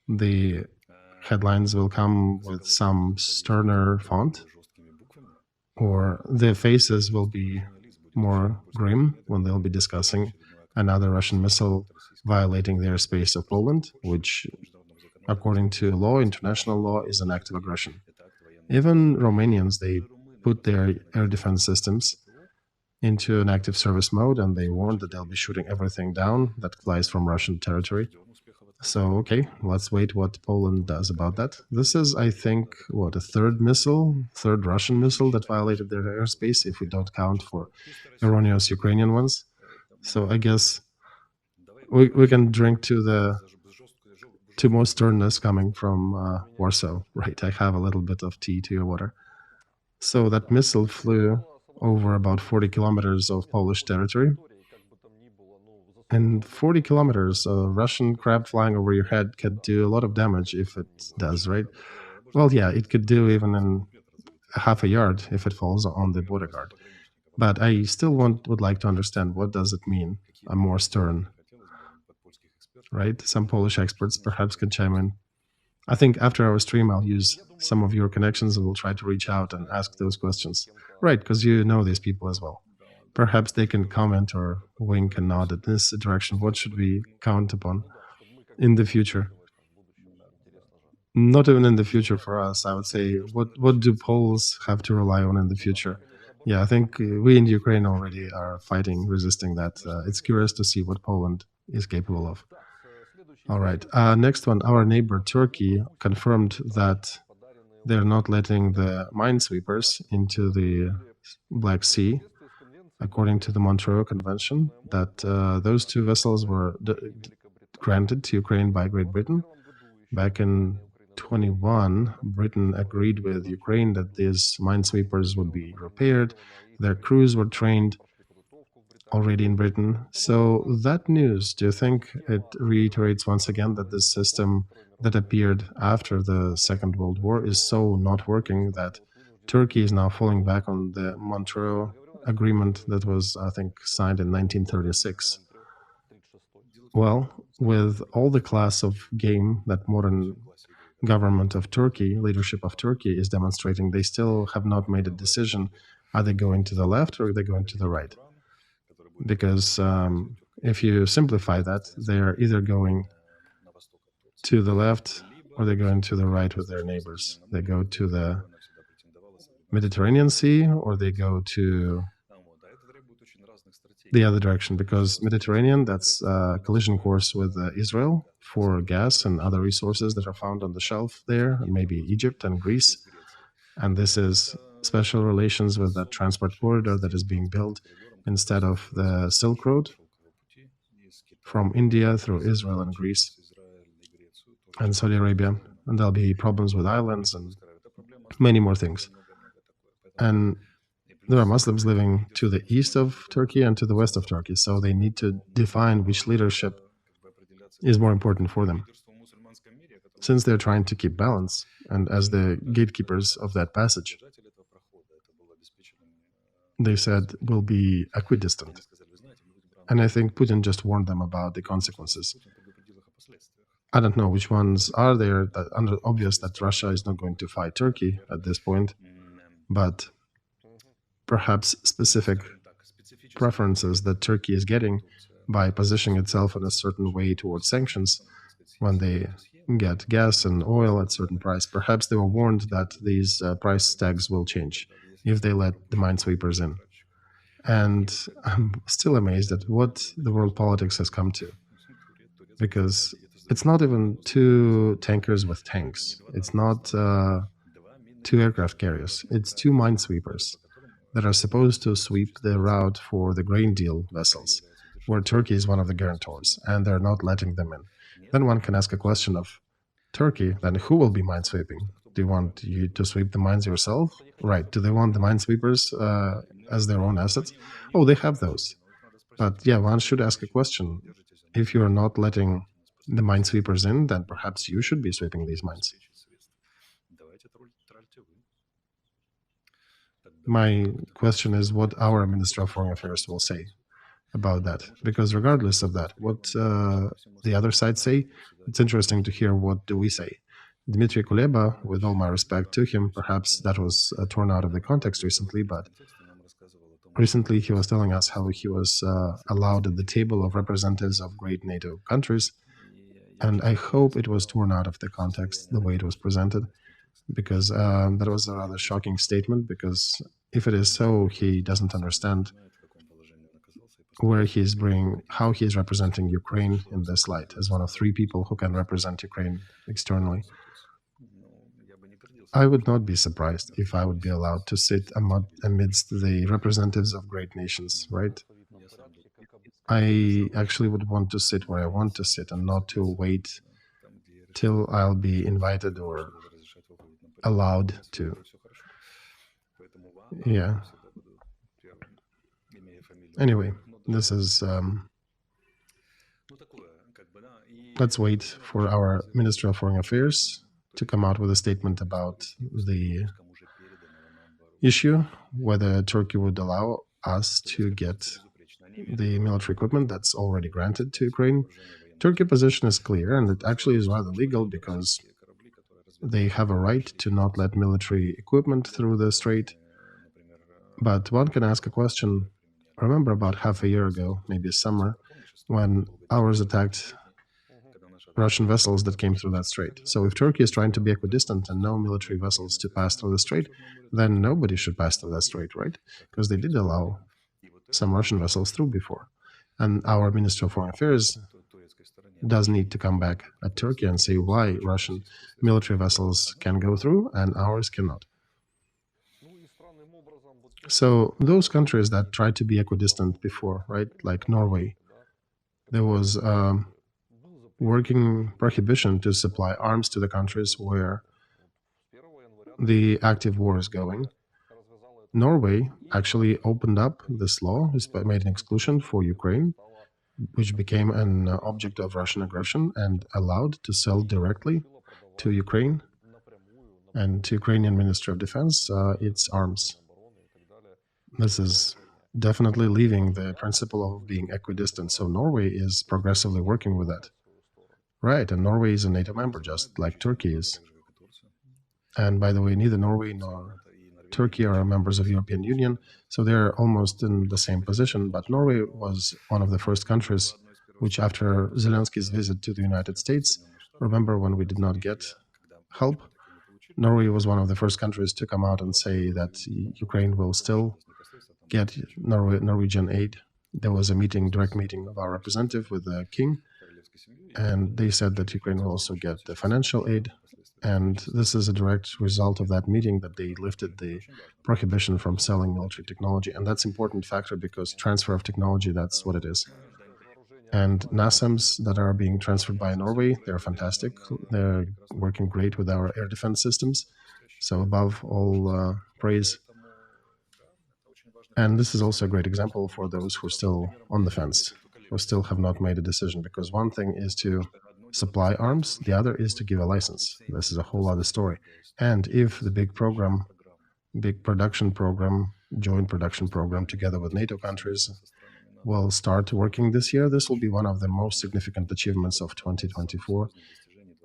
The headlines will come with some sterner font, or their faces will be more grim when they'll be discussing another Russian missile violating the airspace of Poland, which, according to law, international law, is an act of aggression. Even Romanians, they put their air defense systems into an active service mode, and they warned that they'll be shooting everything down that flies from Russian territory. So, okay, let's wait what Poland does about that. This is, I think, a third Russian missile that violated their airspace, if we don't count for erroneous Ukrainian ones. So I guess we can drink to more sternness coming from Warsaw, right? I have a little bit of tea to your water. So that missile flew over about 40 kilometers of Polish territory. And 40 kilometers, a Russian crab flying over your head could do a lot of damage if it does, right? Well, yeah, it could do even in half a yard if it falls on the border guard. But I still would like to understand, what does it mean, a more stern, right? Some Polish experts perhaps could chime in. I think after our stream, I'll use some of your connections and we'll try to reach out and ask those questions. Right, because you know these people as well. Perhaps they can comment or wink and nod in this direction. What should we count upon in the future? Not even in the future for us, I would say. What do Poles have to rely on in the future? Yeah, I think we in Ukraine already are fighting, resisting that. It's curious to see what Poland is capable of. All right, next one. Our neighbor Turkey confirmed that they're not letting the minesweepers into the Black Sea, according to the Montreux Convention, that those two vessels were granted to Ukraine by Great Britain. Back in 21, Britain agreed with Ukraine that these minesweepers would be repaired. Their crews were trained already in Britain. So that news, do you think it reiterates once again that this system that appeared after the Second World War is so not working that Turkey is now falling back on the Montreux Agreement that was, I think, signed in 1936? Well, with all the class of game that modern government of Turkey, leadership of Turkey is demonstrating, they still have not made a decision. Are they going to the left or are they going to the right? Because if you simplify that, they're either going to the left or they're going to the right with their neighbors. They go to the Mediterranean Sea or they go to the other direction, because Mediterranean, that's a collision course with Israel for gas and other resources that are found on the shelf there, and maybe Egypt and Greece. And this is special relations with that transport corridor that is being built instead of the Silk Road from India through Israel and Greece and Saudi Arabia. And there'll be problems with islands and many more things. And there are Muslims living to the east of Turkey and to the west of Turkey, so they need to define which leadership is more important for them. Since they're trying to keep balance, and as the gatekeepers of that passage, they said we'll be equidistant. And I think Putin just warned them about the consequences. I don't know which ones are there. That obvious that Russia is not going to fight Turkey at this point, but perhaps specific preferences that Turkey is getting by positioning itself in a certain way towards sanctions when they get gas and oil at certain price. Perhaps they were warned that these price tags will change if they let the minesweepers in. And I'm still amazed at what the world politics has come to, because it's not even two tankers with tanks. It's not two aircraft carriers. It's two minesweepers that are supposed to sweep the route for the grain deal vessels, where Turkey is one of the guarantors, and they're not letting them in. Then one can ask a question of Turkey, then who will be minesweeping? Do you want you to sweep the mines yourself? Right. Do they want the minesweepers as their own assets? Oh, they have those. But yeah, one should ask a question. If you're not letting the minesweepers in, then perhaps you should be sweeping these mines. My question is what our Minister of Foreign Affairs will say about that, because regardless of that, what the other side say, it's interesting to hear what do we say. Dmitry Kuleba, with all my respect to him, perhaps that was torn out of the context recently, but recently he was telling us how he was allowed at the table of representatives of great NATO countries, and I hope it was torn out of the context the way it was presented, because that was a rather shocking statement, because if it is so, he doesn't understand where he's how he's representing Ukraine in this light, as one of three people who can represent Ukraine externally. I would not be surprised if I would be allowed to sit amidst the representatives of great nations, right? I actually would want to sit where I want to sit and not to wait till I'll be invited or allowed to. Yeah. Anyway, this is... let's wait for our Minister of Foreign Affairs to come out with a statement about the issue, whether Turkey would allow us to get the military equipment that's already granted to Ukraine. Turkey's position is clear, and it actually is rather legal, because they have a right to not let military equipment through the strait. But one can ask a question. Remember about half a year ago, maybe summer, when ours attacked Russian vessels that came through that strait. So if Turkey is trying to be equidistant and no military vessels to pass through the strait, then nobody should pass through that strait, right? Because they did allow some Russian vessels through before. And our Minister of Foreign Affairs does need to come back at Turkey and say why Russian military vessels can go through and ours cannot. So those countries that tried to be equidistant before, right, like Norway, there was working prohibition to supply arms to the countries where the active war is going. Norway actually opened up this law, made an exclusion for Ukraine, which became an object of Russian aggression, and allowed to sell directly to Ukraine and to Ukrainian Ministry of Defense its arms. This is definitely leaving the principle of being equidistant. So Norway is progressively working with that. Right, and Norway is a NATO member, just like Turkey is. And by the way, neither Norway nor Turkey are members of the European Union, so they're almost in the same position. But Norway was one of the first countries which, after Zelensky's visit to the United States, remember when we did not get help, Norway was one of the first countries to come out and say that Ukraine will still get Norwegian aid There was a meeting, direct meeting of our representative with the king, and they said that Ukraine will also get the financial aid. And this is a direct result of that meeting, that they lifted the prohibition from selling military technology. And that's an important factor because transfer of technology, that's what it is. And NASAMS that are being transferred by Norway, they're fantastic. They're working great with our air defense systems. So above all praise. And this is also a great example for those who are still on the fence, who still have not made a decision, because one thing is to supply arms, the other is to give a license. This is a whole other story. And if the big program, big production program, joint production program together with NATO countries will start working this year, this will be one of the most significant achievements of 2024,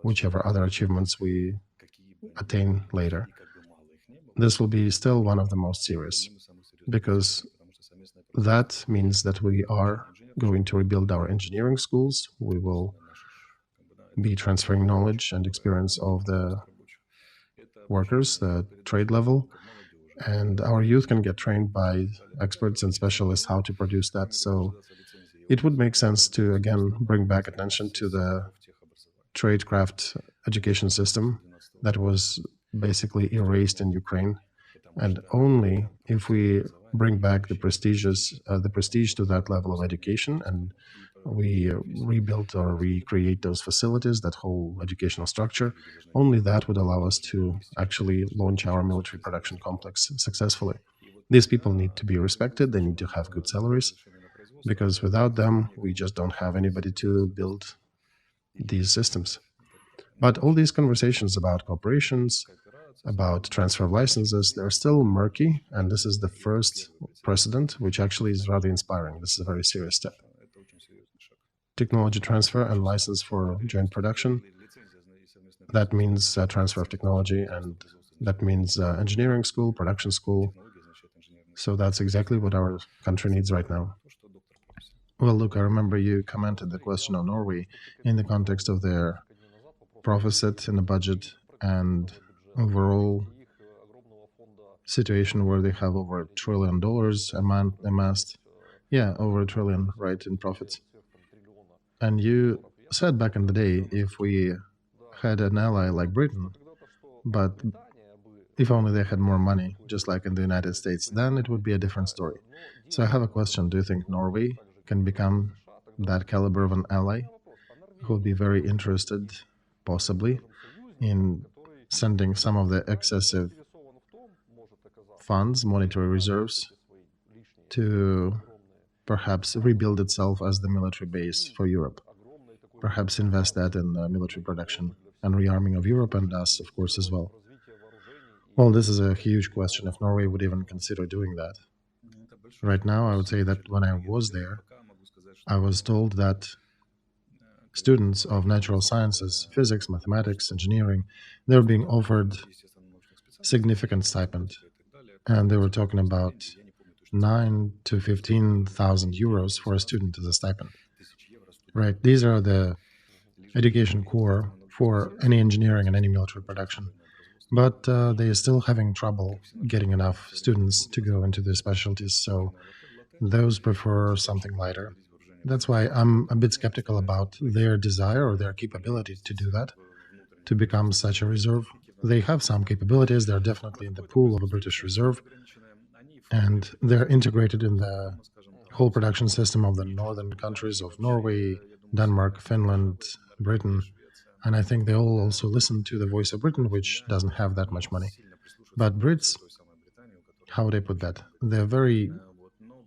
whichever other achievements we attain later. This will be still one of the most serious, because that means that we are going to rebuild our engineering schools. We will be transferring knowledge and experience of the workers, the trade level, and our youth can get trained by experts and specialists how to produce that. So it would make sense to, again, bring back attention to the tradecraft education system that was basically erased in Ukraine. And only if we bring back the prestige to that level of education, and we rebuild or recreate those facilities, that whole educational structure, only that would allow us to actually launch our military production complex successfully. These people need to be respected, they need to have good salaries, because without them, we just don't have anybody to build these systems. But all these conversations about cooperations, about transfer of licenses, they're still murky, and this is the first precedent, which actually is rather inspiring. This is a very serious step. Technology transfer and license for joint production, that means transfer of technology, and that means engineering school, production school. So that's exactly what our country needs right now. Well, look, I remember you commented the question on Norway in the context of their proficit in the budget and overall situation where they have over $1 trillion amassed. Yeah, over $1 trillion, right, in profits. And you said back in the day, if we had an ally like Britain, but if only they had more money, just like in the United States, then it would be a different story. So I have a question. Do you think Norway can become that caliber of an ally who would be very interested, possibly, in sending some of the excessive funds, monetary reserves, to perhaps rebuild itself as the military base for Europe? Perhaps invest that in military production and rearming of Europe and us, of course, as well. Well, this is a huge question, if Norway would even consider doing that. Right now, I would say that when I was there, I was told that students of natural sciences, physics, mathematics, engineering, they were being offered significant stipend. And they were talking about 9 to 15,000 euros for a student as a stipend. Right, these are the education core for any engineering and any military production. But they are still having trouble getting enough students to go into the specialties, so those prefer something lighter. That's why I'm a bit skeptical about their desire or their capability to do that, to become such a reserve. They have some capabilities, they're definitely in the pool of a British reserve, and they're integrated in the whole production system of the northern countries of Norway, Denmark, Finland, Britain. And I think they all also listen to the voice of Britain, which doesn't have that much money. But Brits, how would I put that? They're very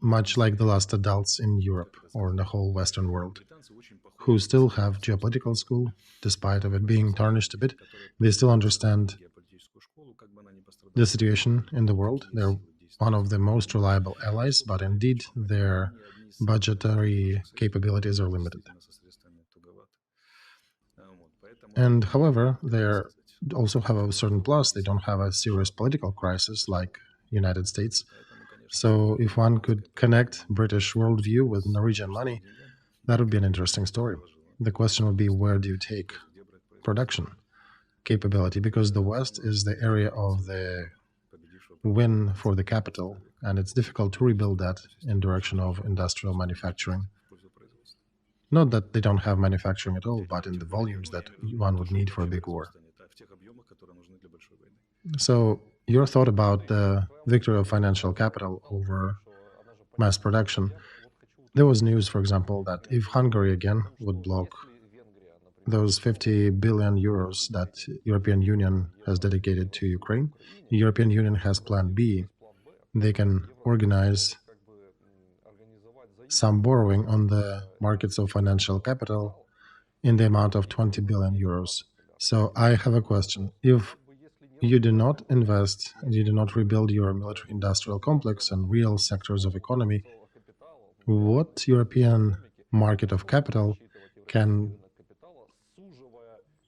much like the last adults in Europe or in the whole Western world, who still have geopolitical school, despite of it being tarnished a bit. They still understand the situation in the world. They're one of the most reliable allies, but indeed their budgetary capabilities are limited. And however, they also have a certain plus. They don't have a serious political crisis like United States. So if one could connect British worldview with Norwegian money, that would be an interesting story. The question would be, where do you take production capability? Because the West is the area of the win for the capital, and it's difficult to rebuild that in direction of industrial manufacturing. Not that they don't have manufacturing at all, but in the volumes that one would need for a big war. So your thought about the victory of financial capital over mass production. There was news, for example, that if Hungary again would block those 50 billion euros that European Union has dedicated to Ukraine, the European Union has Plan B. They can organize some borrowing on the markets of financial capital in the amount of 20 billion euros. So I have a question. If you do not invest, you do not rebuild your military industrial complex and real sectors of economy, what European market of capital can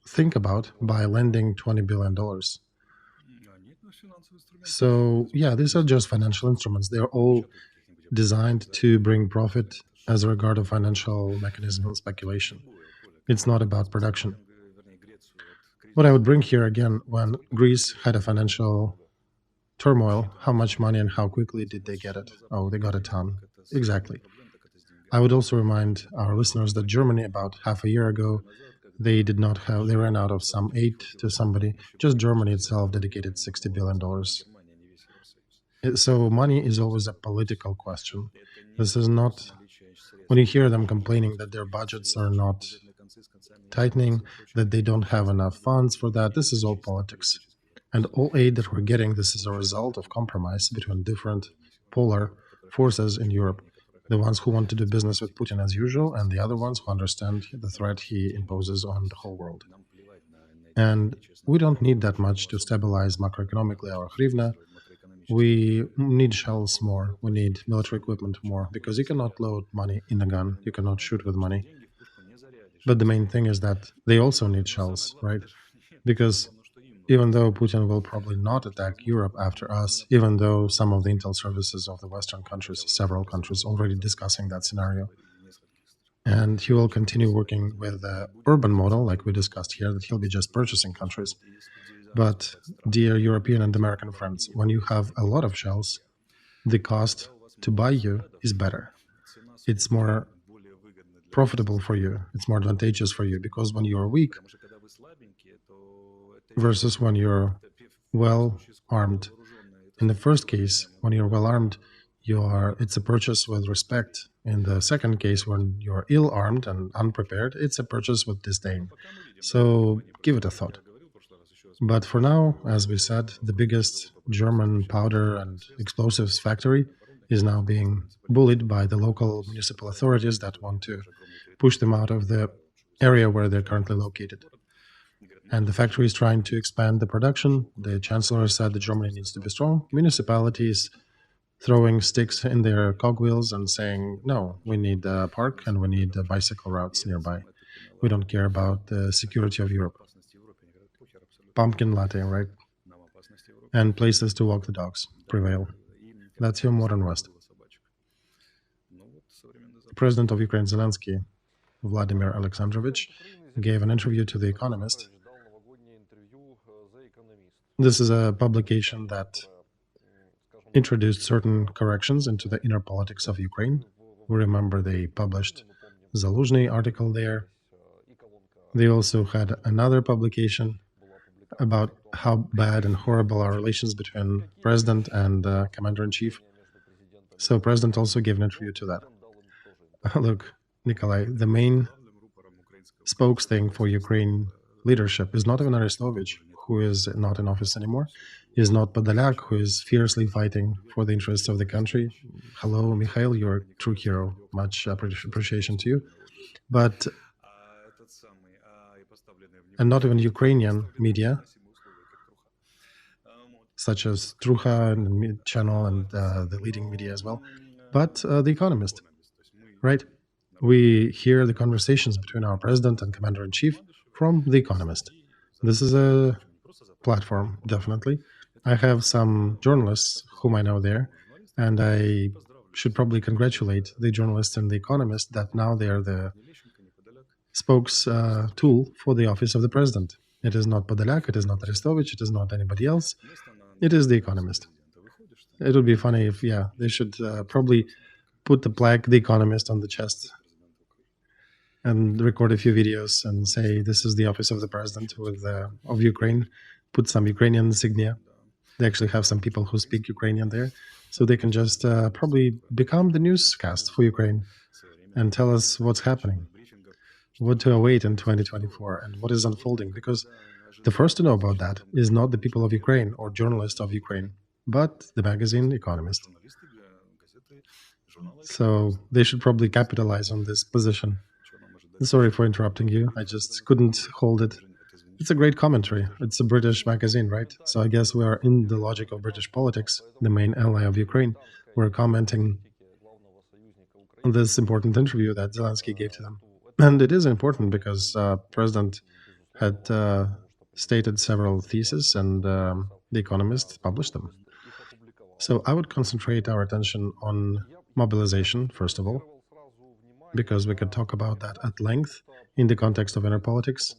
think about by lending $20 billion? So, yeah, these are just financial instruments. They're all designed to bring profit as a regard of financial mechanism and speculation. It's not about production. What I would bring here again, when Greece had a financial turmoil, how much money and how quickly did they get it? Oh, they got a ton. Exactly. I would also remind our listeners that Germany, about half a year ago, they ran out of some aid to somebody. Just Germany itself dedicated $60 billion. So money is always a political question. This is not, when you hear them complaining that their budgets are not tightening, that they don't have enough funds for that, this is all politics. And all aid that we're getting, this is a result of compromise between different polar forces in Europe. The ones who want to do business with Putin as usual, and the other ones who understand the threat he imposes on the whole world. And we don't need that much to stabilize macroeconomically our hryvnia. We need shells more, we need military equipment more, because you cannot load money in a gun, you cannot shoot with money. But the main thing is that they also need shells, right? Because even though Putin will probably not attack Europe after us, even though some of the intel services of the Western countries, several countries, already discussing that scenario, and he will continue working with the urban model, like we discussed here, that he'll be just purchasing countries. But, dear European and American friends, when you have a lot of shells, the cost to buy you is better. It's more profitable for you, it's more advantageous for you, because when you're weak versus when you're well armed, in the first case, when you're well armed, it's a purchase with respect. In the second case, when you're ill armed and unprepared, it's a purchase with disdain. So give it a thought. But for now, as we said, the biggest German powder and explosives factory is now being bullied by the local municipal authorities that want to push them out of the area where they're currently located. And the factory is trying to expand the production. The chancellor said that Germany needs to be strong. Municipalities throwing sticks in their cogwheels and saying, no, we need a park and we need bicycle routes nearby. We don't care about the security of Europe. Pumpkin latte, right? And places to walk the dogs prevail. That's your modern West. The president of Ukraine, Zelensky, Vladimir Alexandrovich, gave an interview to The Economist. This is a publication that introduced certain corrections into the inner politics of Ukraine. We remember they published Zaluzhny article there. They also had another publication about how bad and horrible are relations between president and commander-in-chief. So president also gave an interview to that. Look, Nikolay, the main spokes thing for Ukraine leadership is not even Arestovych, who is not in office anymore, is not Podolyak, who is fiercely fighting for the interests of the country. Hello, Mikhail, you're a true hero. Much appreciation to you. But, and not even Ukrainian media, such as Trucha and Channel and the leading media as well, but The Economist, right? We hear the conversations between our president and commander-in-chief from The Economist. This is a platform, definitely. I have some journalists whom I know there, and I should probably congratulate the journalists in The Economist that now they are the spokes tool for the office of the president. It is not Podolyak, it is not Arestovych, it is not anybody else. It is The Economist. It would be funny if, yeah, they should probably put the plaque "The Economist" on the chest and record a few videos and say this is the office of the president with of Ukraine. Put some Ukrainian insignia. They actually have some people who speak Ukrainian there, so they can just probably become the newscast for Ukraine and tell us what's happening, what to await in 2024, and what is unfolding. Because the first to know about that is not the people of Ukraine or journalists of Ukraine, but the magazine Economist. So they should probably capitalize on this position. Sorry for interrupting you. I just couldn't hold it. It's a great commentary. It's a British magazine, right? So I guess we are in the logic of British politics, the main ally of Ukraine. We're commenting on this important interview that Zelensky gave to them. And it is important because President had stated several theses and The Economist published them. So I would concentrate our attention on mobilization, first of all, because we could talk about that at length in the context of inner politics,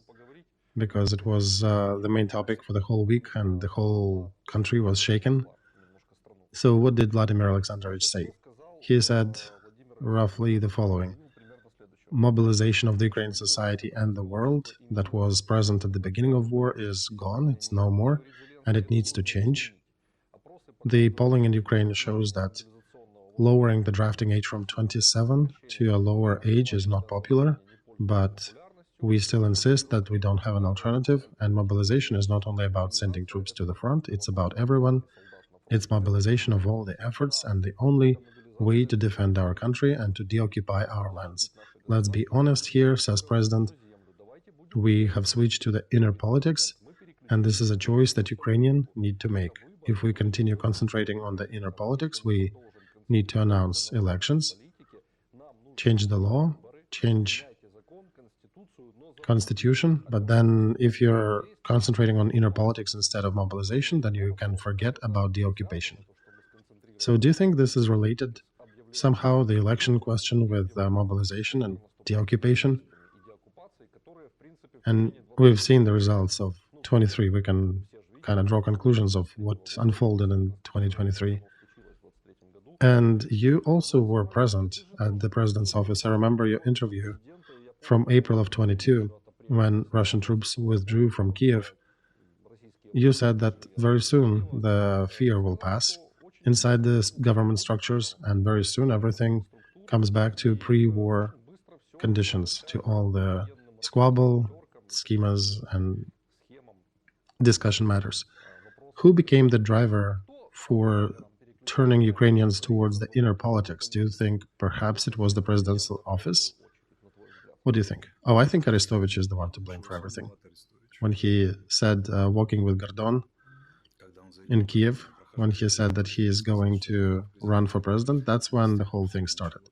because it was the main topic for the whole week and the whole country was shaken. So what did Vladimir Alexandrovich say? He said roughly the following: mobilization of the Ukrainian society and the world that was present at the beginning of war is gone, it's no more, and it needs to change. The polling in Ukraine shows that lowering the drafting age from 27 to a lower age is not popular, but we still insist that we don't have an alternative, and mobilization is not only about sending troops to the front, it's about everyone. It's mobilization of all the efforts and the only way to defend our country and to deoccupy our lands. Let's be honest here, says President. We have switched to the inner politics, and this is a choice that Ukrainians need to make. If we continue concentrating on the inner politics, we need to announce elections, change the law, change constitution, but then if you're concentrating on inner politics instead of mobilization, then you can forget about the occupation. So do you think this is related somehow, the election question with mobilization and the occupation? And we've seen the results of 23. We can kind of draw conclusions of what unfolded in 2023. And you also were present at the president's office. I remember your interview from April of 22, when Russian troops withdrew from Kiev. You said that very soon the fear will pass inside the government structures, and very soon everything comes back to pre-war conditions, to all the squabble, schemas, and discussion matters. Who became the driver for turning Ukrainians towards the inner politics? Do you think perhaps it was the presidential office? What do you think? Oh, I think Arestovych is the one to blame for everything. When he said, walking with Gordon in Kiev, when he said that he is going to run for president, that's when the whole thing started.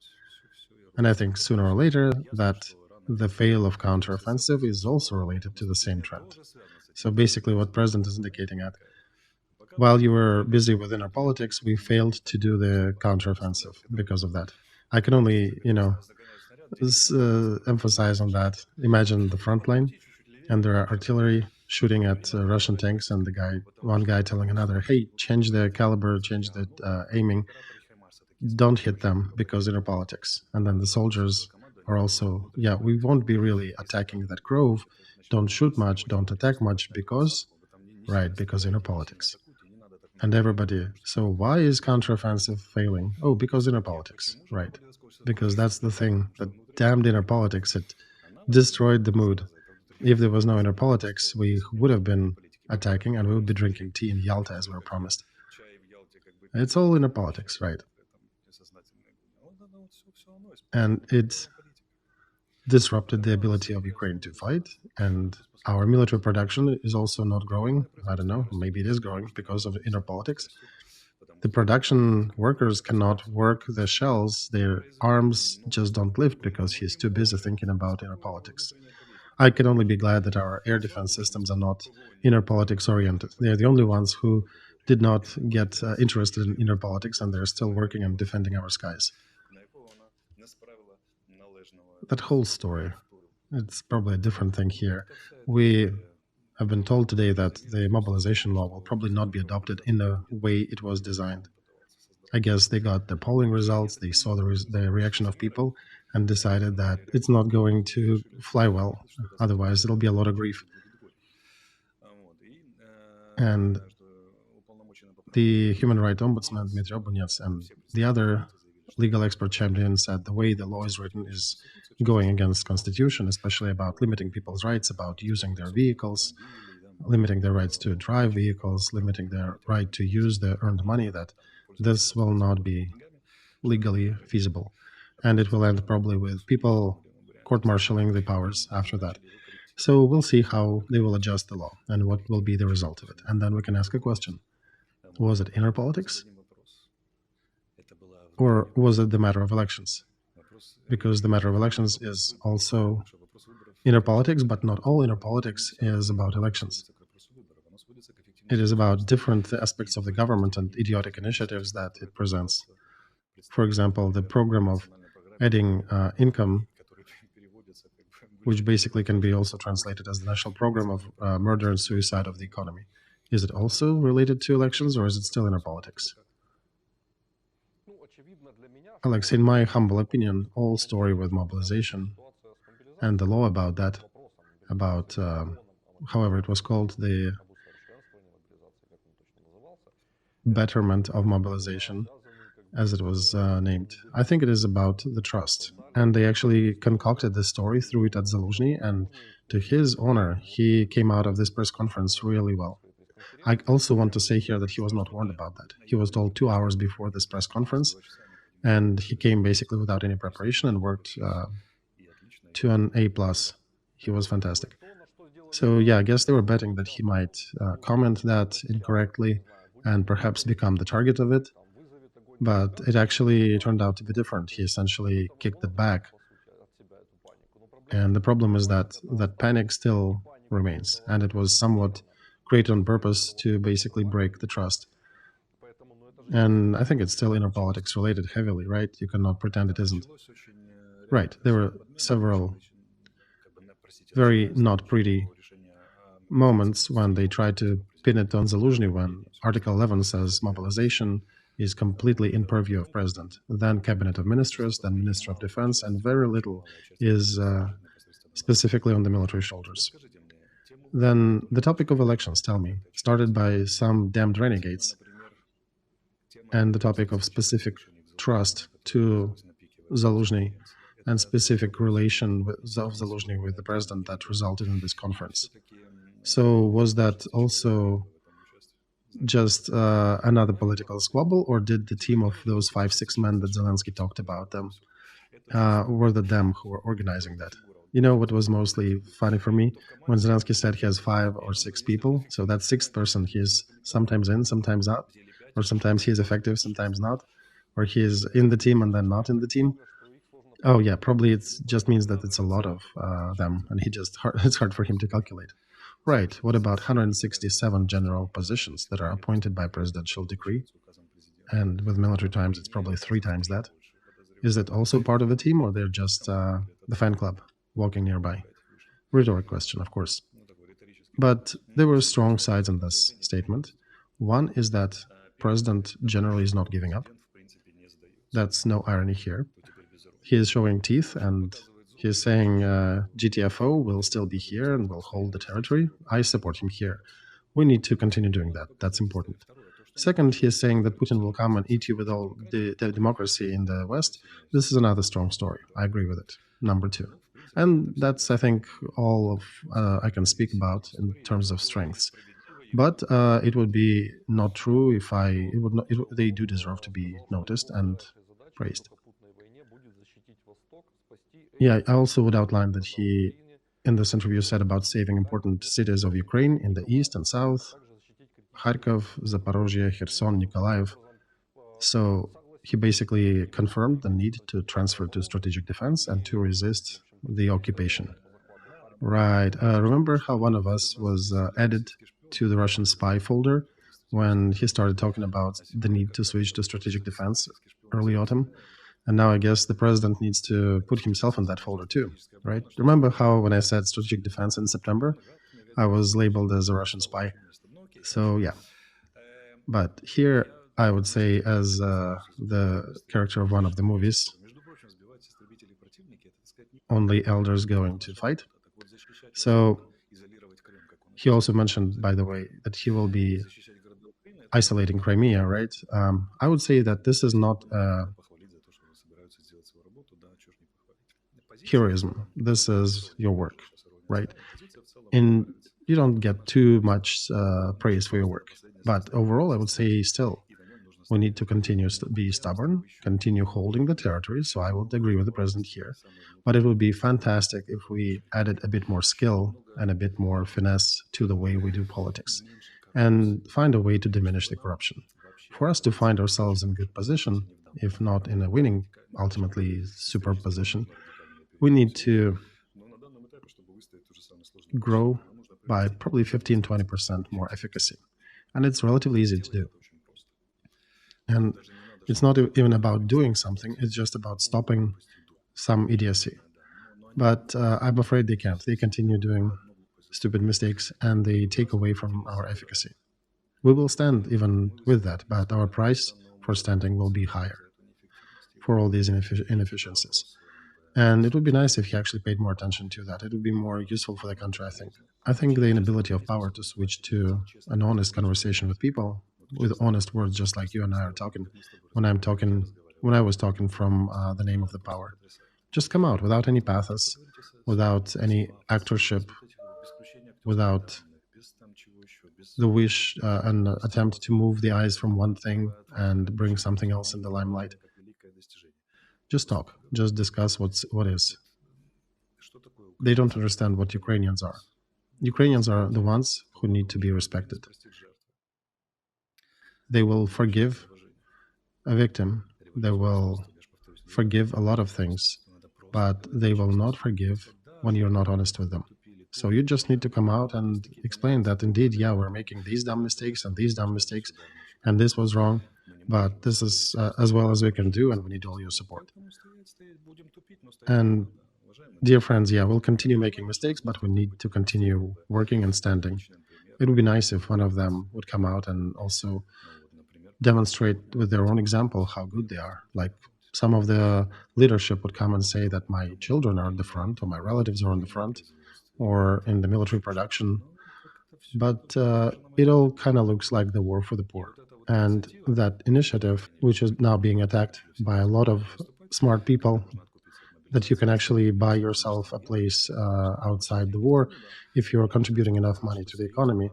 And I think sooner or later that the fail of counteroffensive is also related to the same trend. So basically what President is indicating at, while you were busy with inner politics, we failed to do the counteroffensive because of that. I can only, emphasize on that. Imagine the front line, and there are artillery shooting at Russian tanks, and one guy telling another, hey, change the caliber, change the aiming, don't hit them because inner politics. And then the soldiers are also, yeah, we won't be really attacking that grove, don't shoot much, don't attack much, because inner politics. And everybody, so why is counteroffensive failing? Oh, because inner politics, right? Because that's the thing, that damned inner politics, it destroyed the mood. If there was no inner politics, we would have been attacking and we would be drinking tea in Yalta as we were promised. It's all inner politics, right? And it disrupted the ability of Ukraine to fight, and our military production is also not growing. I don't know, maybe it is growing because of inner politics. The production workers cannot work the shells, their arms just don't lift because he's too busy thinking about inner politics. I can only be glad that our air defense systems are not inner politics oriented. They're the only ones who did not get interested in inner politics, and they're still working on defending our skies. That whole story, it's probably a different thing here. We have been told today that the mobilization law will probably not be adopted in the way it was designed. I guess they got the polling results, they saw the reaction of people, and decided that it's not going to fly well. Otherwise, it'll be a lot of grief. And the human rights ombudsman, Dmitry Obunets, and the other legal expert champion said the way the law is written is going against constitution, especially about limiting people's rights, about using their vehicles, limiting their rights to drive vehicles, limiting their right to use their earned money, that this will not be legally feasible. And it will end probably with people court-martialing the powers after that. So we'll see how they will adjust the law and what will be the result of it. And then we can ask a question. Was it inner politics? Or was it the matter of elections? Because the matter of elections is also inner politics, but not all inner politics is about elections. It is about different aspects of the government and idiotic initiatives that it presents. For example, the program of adding income, which basically can be also translated as the national program of murder and suicide of the economy. Is it also related to elections, or is it still inner politics? Alexei, in my humble opinion, all story with mobilization and the law about that, about however it was called, the betterment of mobilization, as it was named. I think it is about the trust. And they actually concocted this story, threw it at Zaluzhny, and to his honor, he came out of this press conference really well. I also want to say here that he was not warned about that. He was told 2 hours before this press conference, and he came basically without any preparation and worked to an A+. He was fantastic. So yeah, I guess they were betting that he might comment that incorrectly and perhaps become the target of it. But it actually turned out to be different. He essentially kicked it back. And the problem is that that panic still remains, and it was somewhat created on purpose to basically break the trust. And I think it's still inner politics related heavily, right? You cannot pretend it isn't. Right, there were several very not pretty moments when they tried to pin it on Zaluzhny, when Article 11 says mobilization is completely in purview of president, then cabinet of ministers, then minister of defense, and very little is specifically on the military shoulders. Then the topic of elections, tell me, started by some damned renegades, and the topic of specific trust to Zaluzhny and specific relation of Zaluzhny with the president that resulted in this conference. So was that also just another political squabble, or did the team of those 5-6 men that Zelensky talked about them, were them who were organizing that? You know what was mostly funny for me? When Zelensky said he has 5 or 6 people, so that 6th person, he is sometimes in, sometimes out, or sometimes he is effective, sometimes not, or he is in the team and then not in the team. Oh yeah, probably it just means that it's a lot of them, and it's hard for him to calculate. Right, what about 167 general positions that are appointed by presidential decree? And with military times, it's probably 3 times that. Is it also part of the team, or they're just the fan club walking nearby? Rhetoric question, of course. But there were strong sides in this statement. One is that president generally is not giving up. That's no irony here. He is showing teeth, and he is saying GTFO will still be here and will hold the territory. I support him here. We need to continue doing that. That's important. Second, he is saying that Putin will come and eat you with all the democracy in the West. This is another strong story. I agree with it. Number 2. And that's, I think, all of I can speak about in terms of strengths. But it would be not true if they do deserve to be noticed and praised. Yeah, I also would outline that he, in this interview, said about saving important cities of Ukraine in the east and south, Kharkov, Zaporozhye, Kherson, Nikolaev. So he basically confirmed the need to transfer to strategic defense and to resist the occupation. Right. Remember how one of us was added to the Russian spy folder when he started talking about the need to switch to strategic defense early autumn? And now I guess the president needs to put himself in that folder too, right? Remember how when I said strategic defense in September, I was labeled as a Russian spy? So yeah. But here I would say, as the character of one of the movies, only elders going to fight. So he also mentioned, by the way, that he will be isolating Crimea, right? I would say that this is not heroism. This is your work, right? And you don't get too much praise for your work. But overall, I would say still, we need to continue to be stubborn, continue holding the territory. So I would agree with the president here. But it would be fantastic if we added a bit more skill and a bit more finesse to the way we do politics and find a way to diminish the corruption. For us to find ourselves in good position, if not in a winning, ultimately superb position, we need to grow by probably 15-20% more efficacy. And it's relatively easy to do. And it's not even about doing something, it's just about stopping some idiocy. But I'm afraid they can't. They continue doing stupid mistakes and they take away from our efficacy. We will stand even with that, but our price for standing will be higher for all these inefficiencies. And it would be nice if he actually paid more attention to that. It would be more useful for the country, I think. I think the inability of power to switch to an honest conversation with people, with honest words, just like you and I are talking, when I was talking from the name of the power, just come out without any pathos, without any actorship, without the wish and attempt to move the eyes from one thing and bring something else in the limelight. Just talk, just discuss what is. They don't understand what Ukrainians are. Ukrainians are the ones who need to be respected. They will forgive a victim, they will forgive a lot of things, but they will not forgive when you're not honest with them. So you just need to come out and explain that indeed, yeah, we're making these dumb mistakes and these dumb mistakes, and this was wrong, but this is as well as we can do, and we need all your support. And dear friends, yeah, we'll continue making mistakes, but we need to continue working and standing. It would be nice if one of them would come out and also demonstrate with their own example how good they are. Like some of the leadership would come and say that my children are on the front, or my relatives are on the front, or in the military production. But it all kind of looks like the war for the poor. And that initiative, which is now being attacked by a lot of smart people, that you can actually buy yourself a place outside the war if you're contributing enough money to the economy,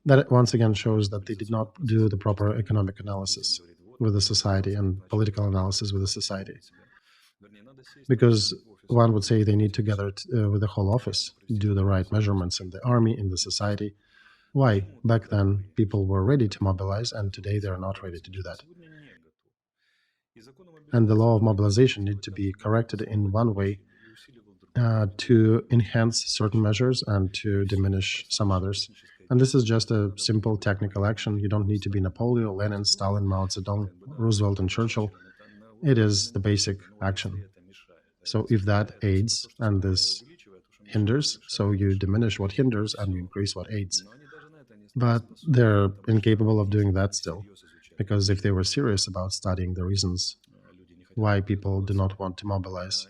that once again shows that they did not do the proper economic analysis with the society and political analysis with the society. Because one would say they need to gather with the whole office, do the right measurements in the army, in the society. Why? Back then, people were ready to mobilize, and today they're not ready to do that. And the law of mobilization need to be corrected in one way to enhance certain measures and to diminish some others. And this is just a simple technical action. You don't need to be Napoleon, Lenin, Stalin, Mao Zedong, Roosevelt, and Churchill. It is the basic action. So if that aids and this hinders, so you diminish what hinders and you increase what aids. But they're incapable of doing that still, because if they were serious about studying the reasons why people do not want to mobilize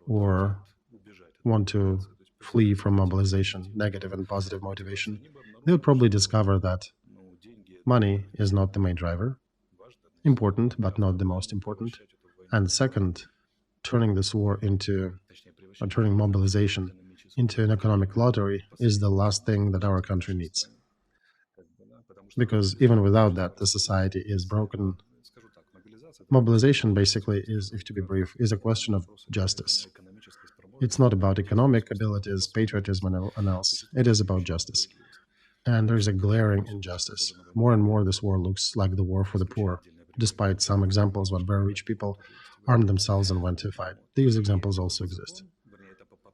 or want to flee from mobilization, negative and positive motivation, they would probably discover that money is not the main driver, important, but not the most important. And second, turning this war into, or turning mobilization into an economic lottery is the last thing that our country needs. Because even without that, the society is broken. Mobilization basically is, if to be brief, is a question of justice. It's not about economic abilities, patriotism, and else. It is about justice. And there's a glaring injustice. More and more, this war looks like the war for the poor, despite some examples when very rich people armed themselves and went to fight. These examples also exist.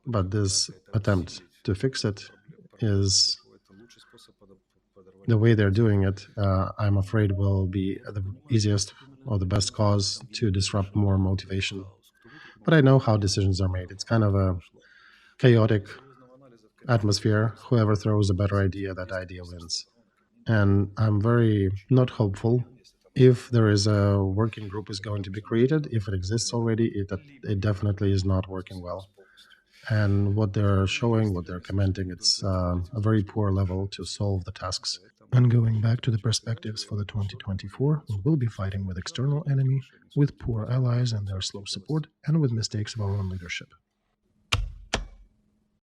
But this attempt to fix it is the way they're doing it, I'm afraid will be the easiest or the best cause to disrupt more motivation. But I know how decisions are made. It's kind of a chaotic atmosphere. Whoever throws a better idea, that idea wins. And I'm very not hopeful If there is a working group is going to be created, if it exists already, it definitely is not working well. And what they're showing, what they're commenting, it's a very poor level to solve the tasks. And going back to the perspectives for the 2024, we will be fighting with external enemy, with poor allies and their slow support, and with mistakes of our own leadership.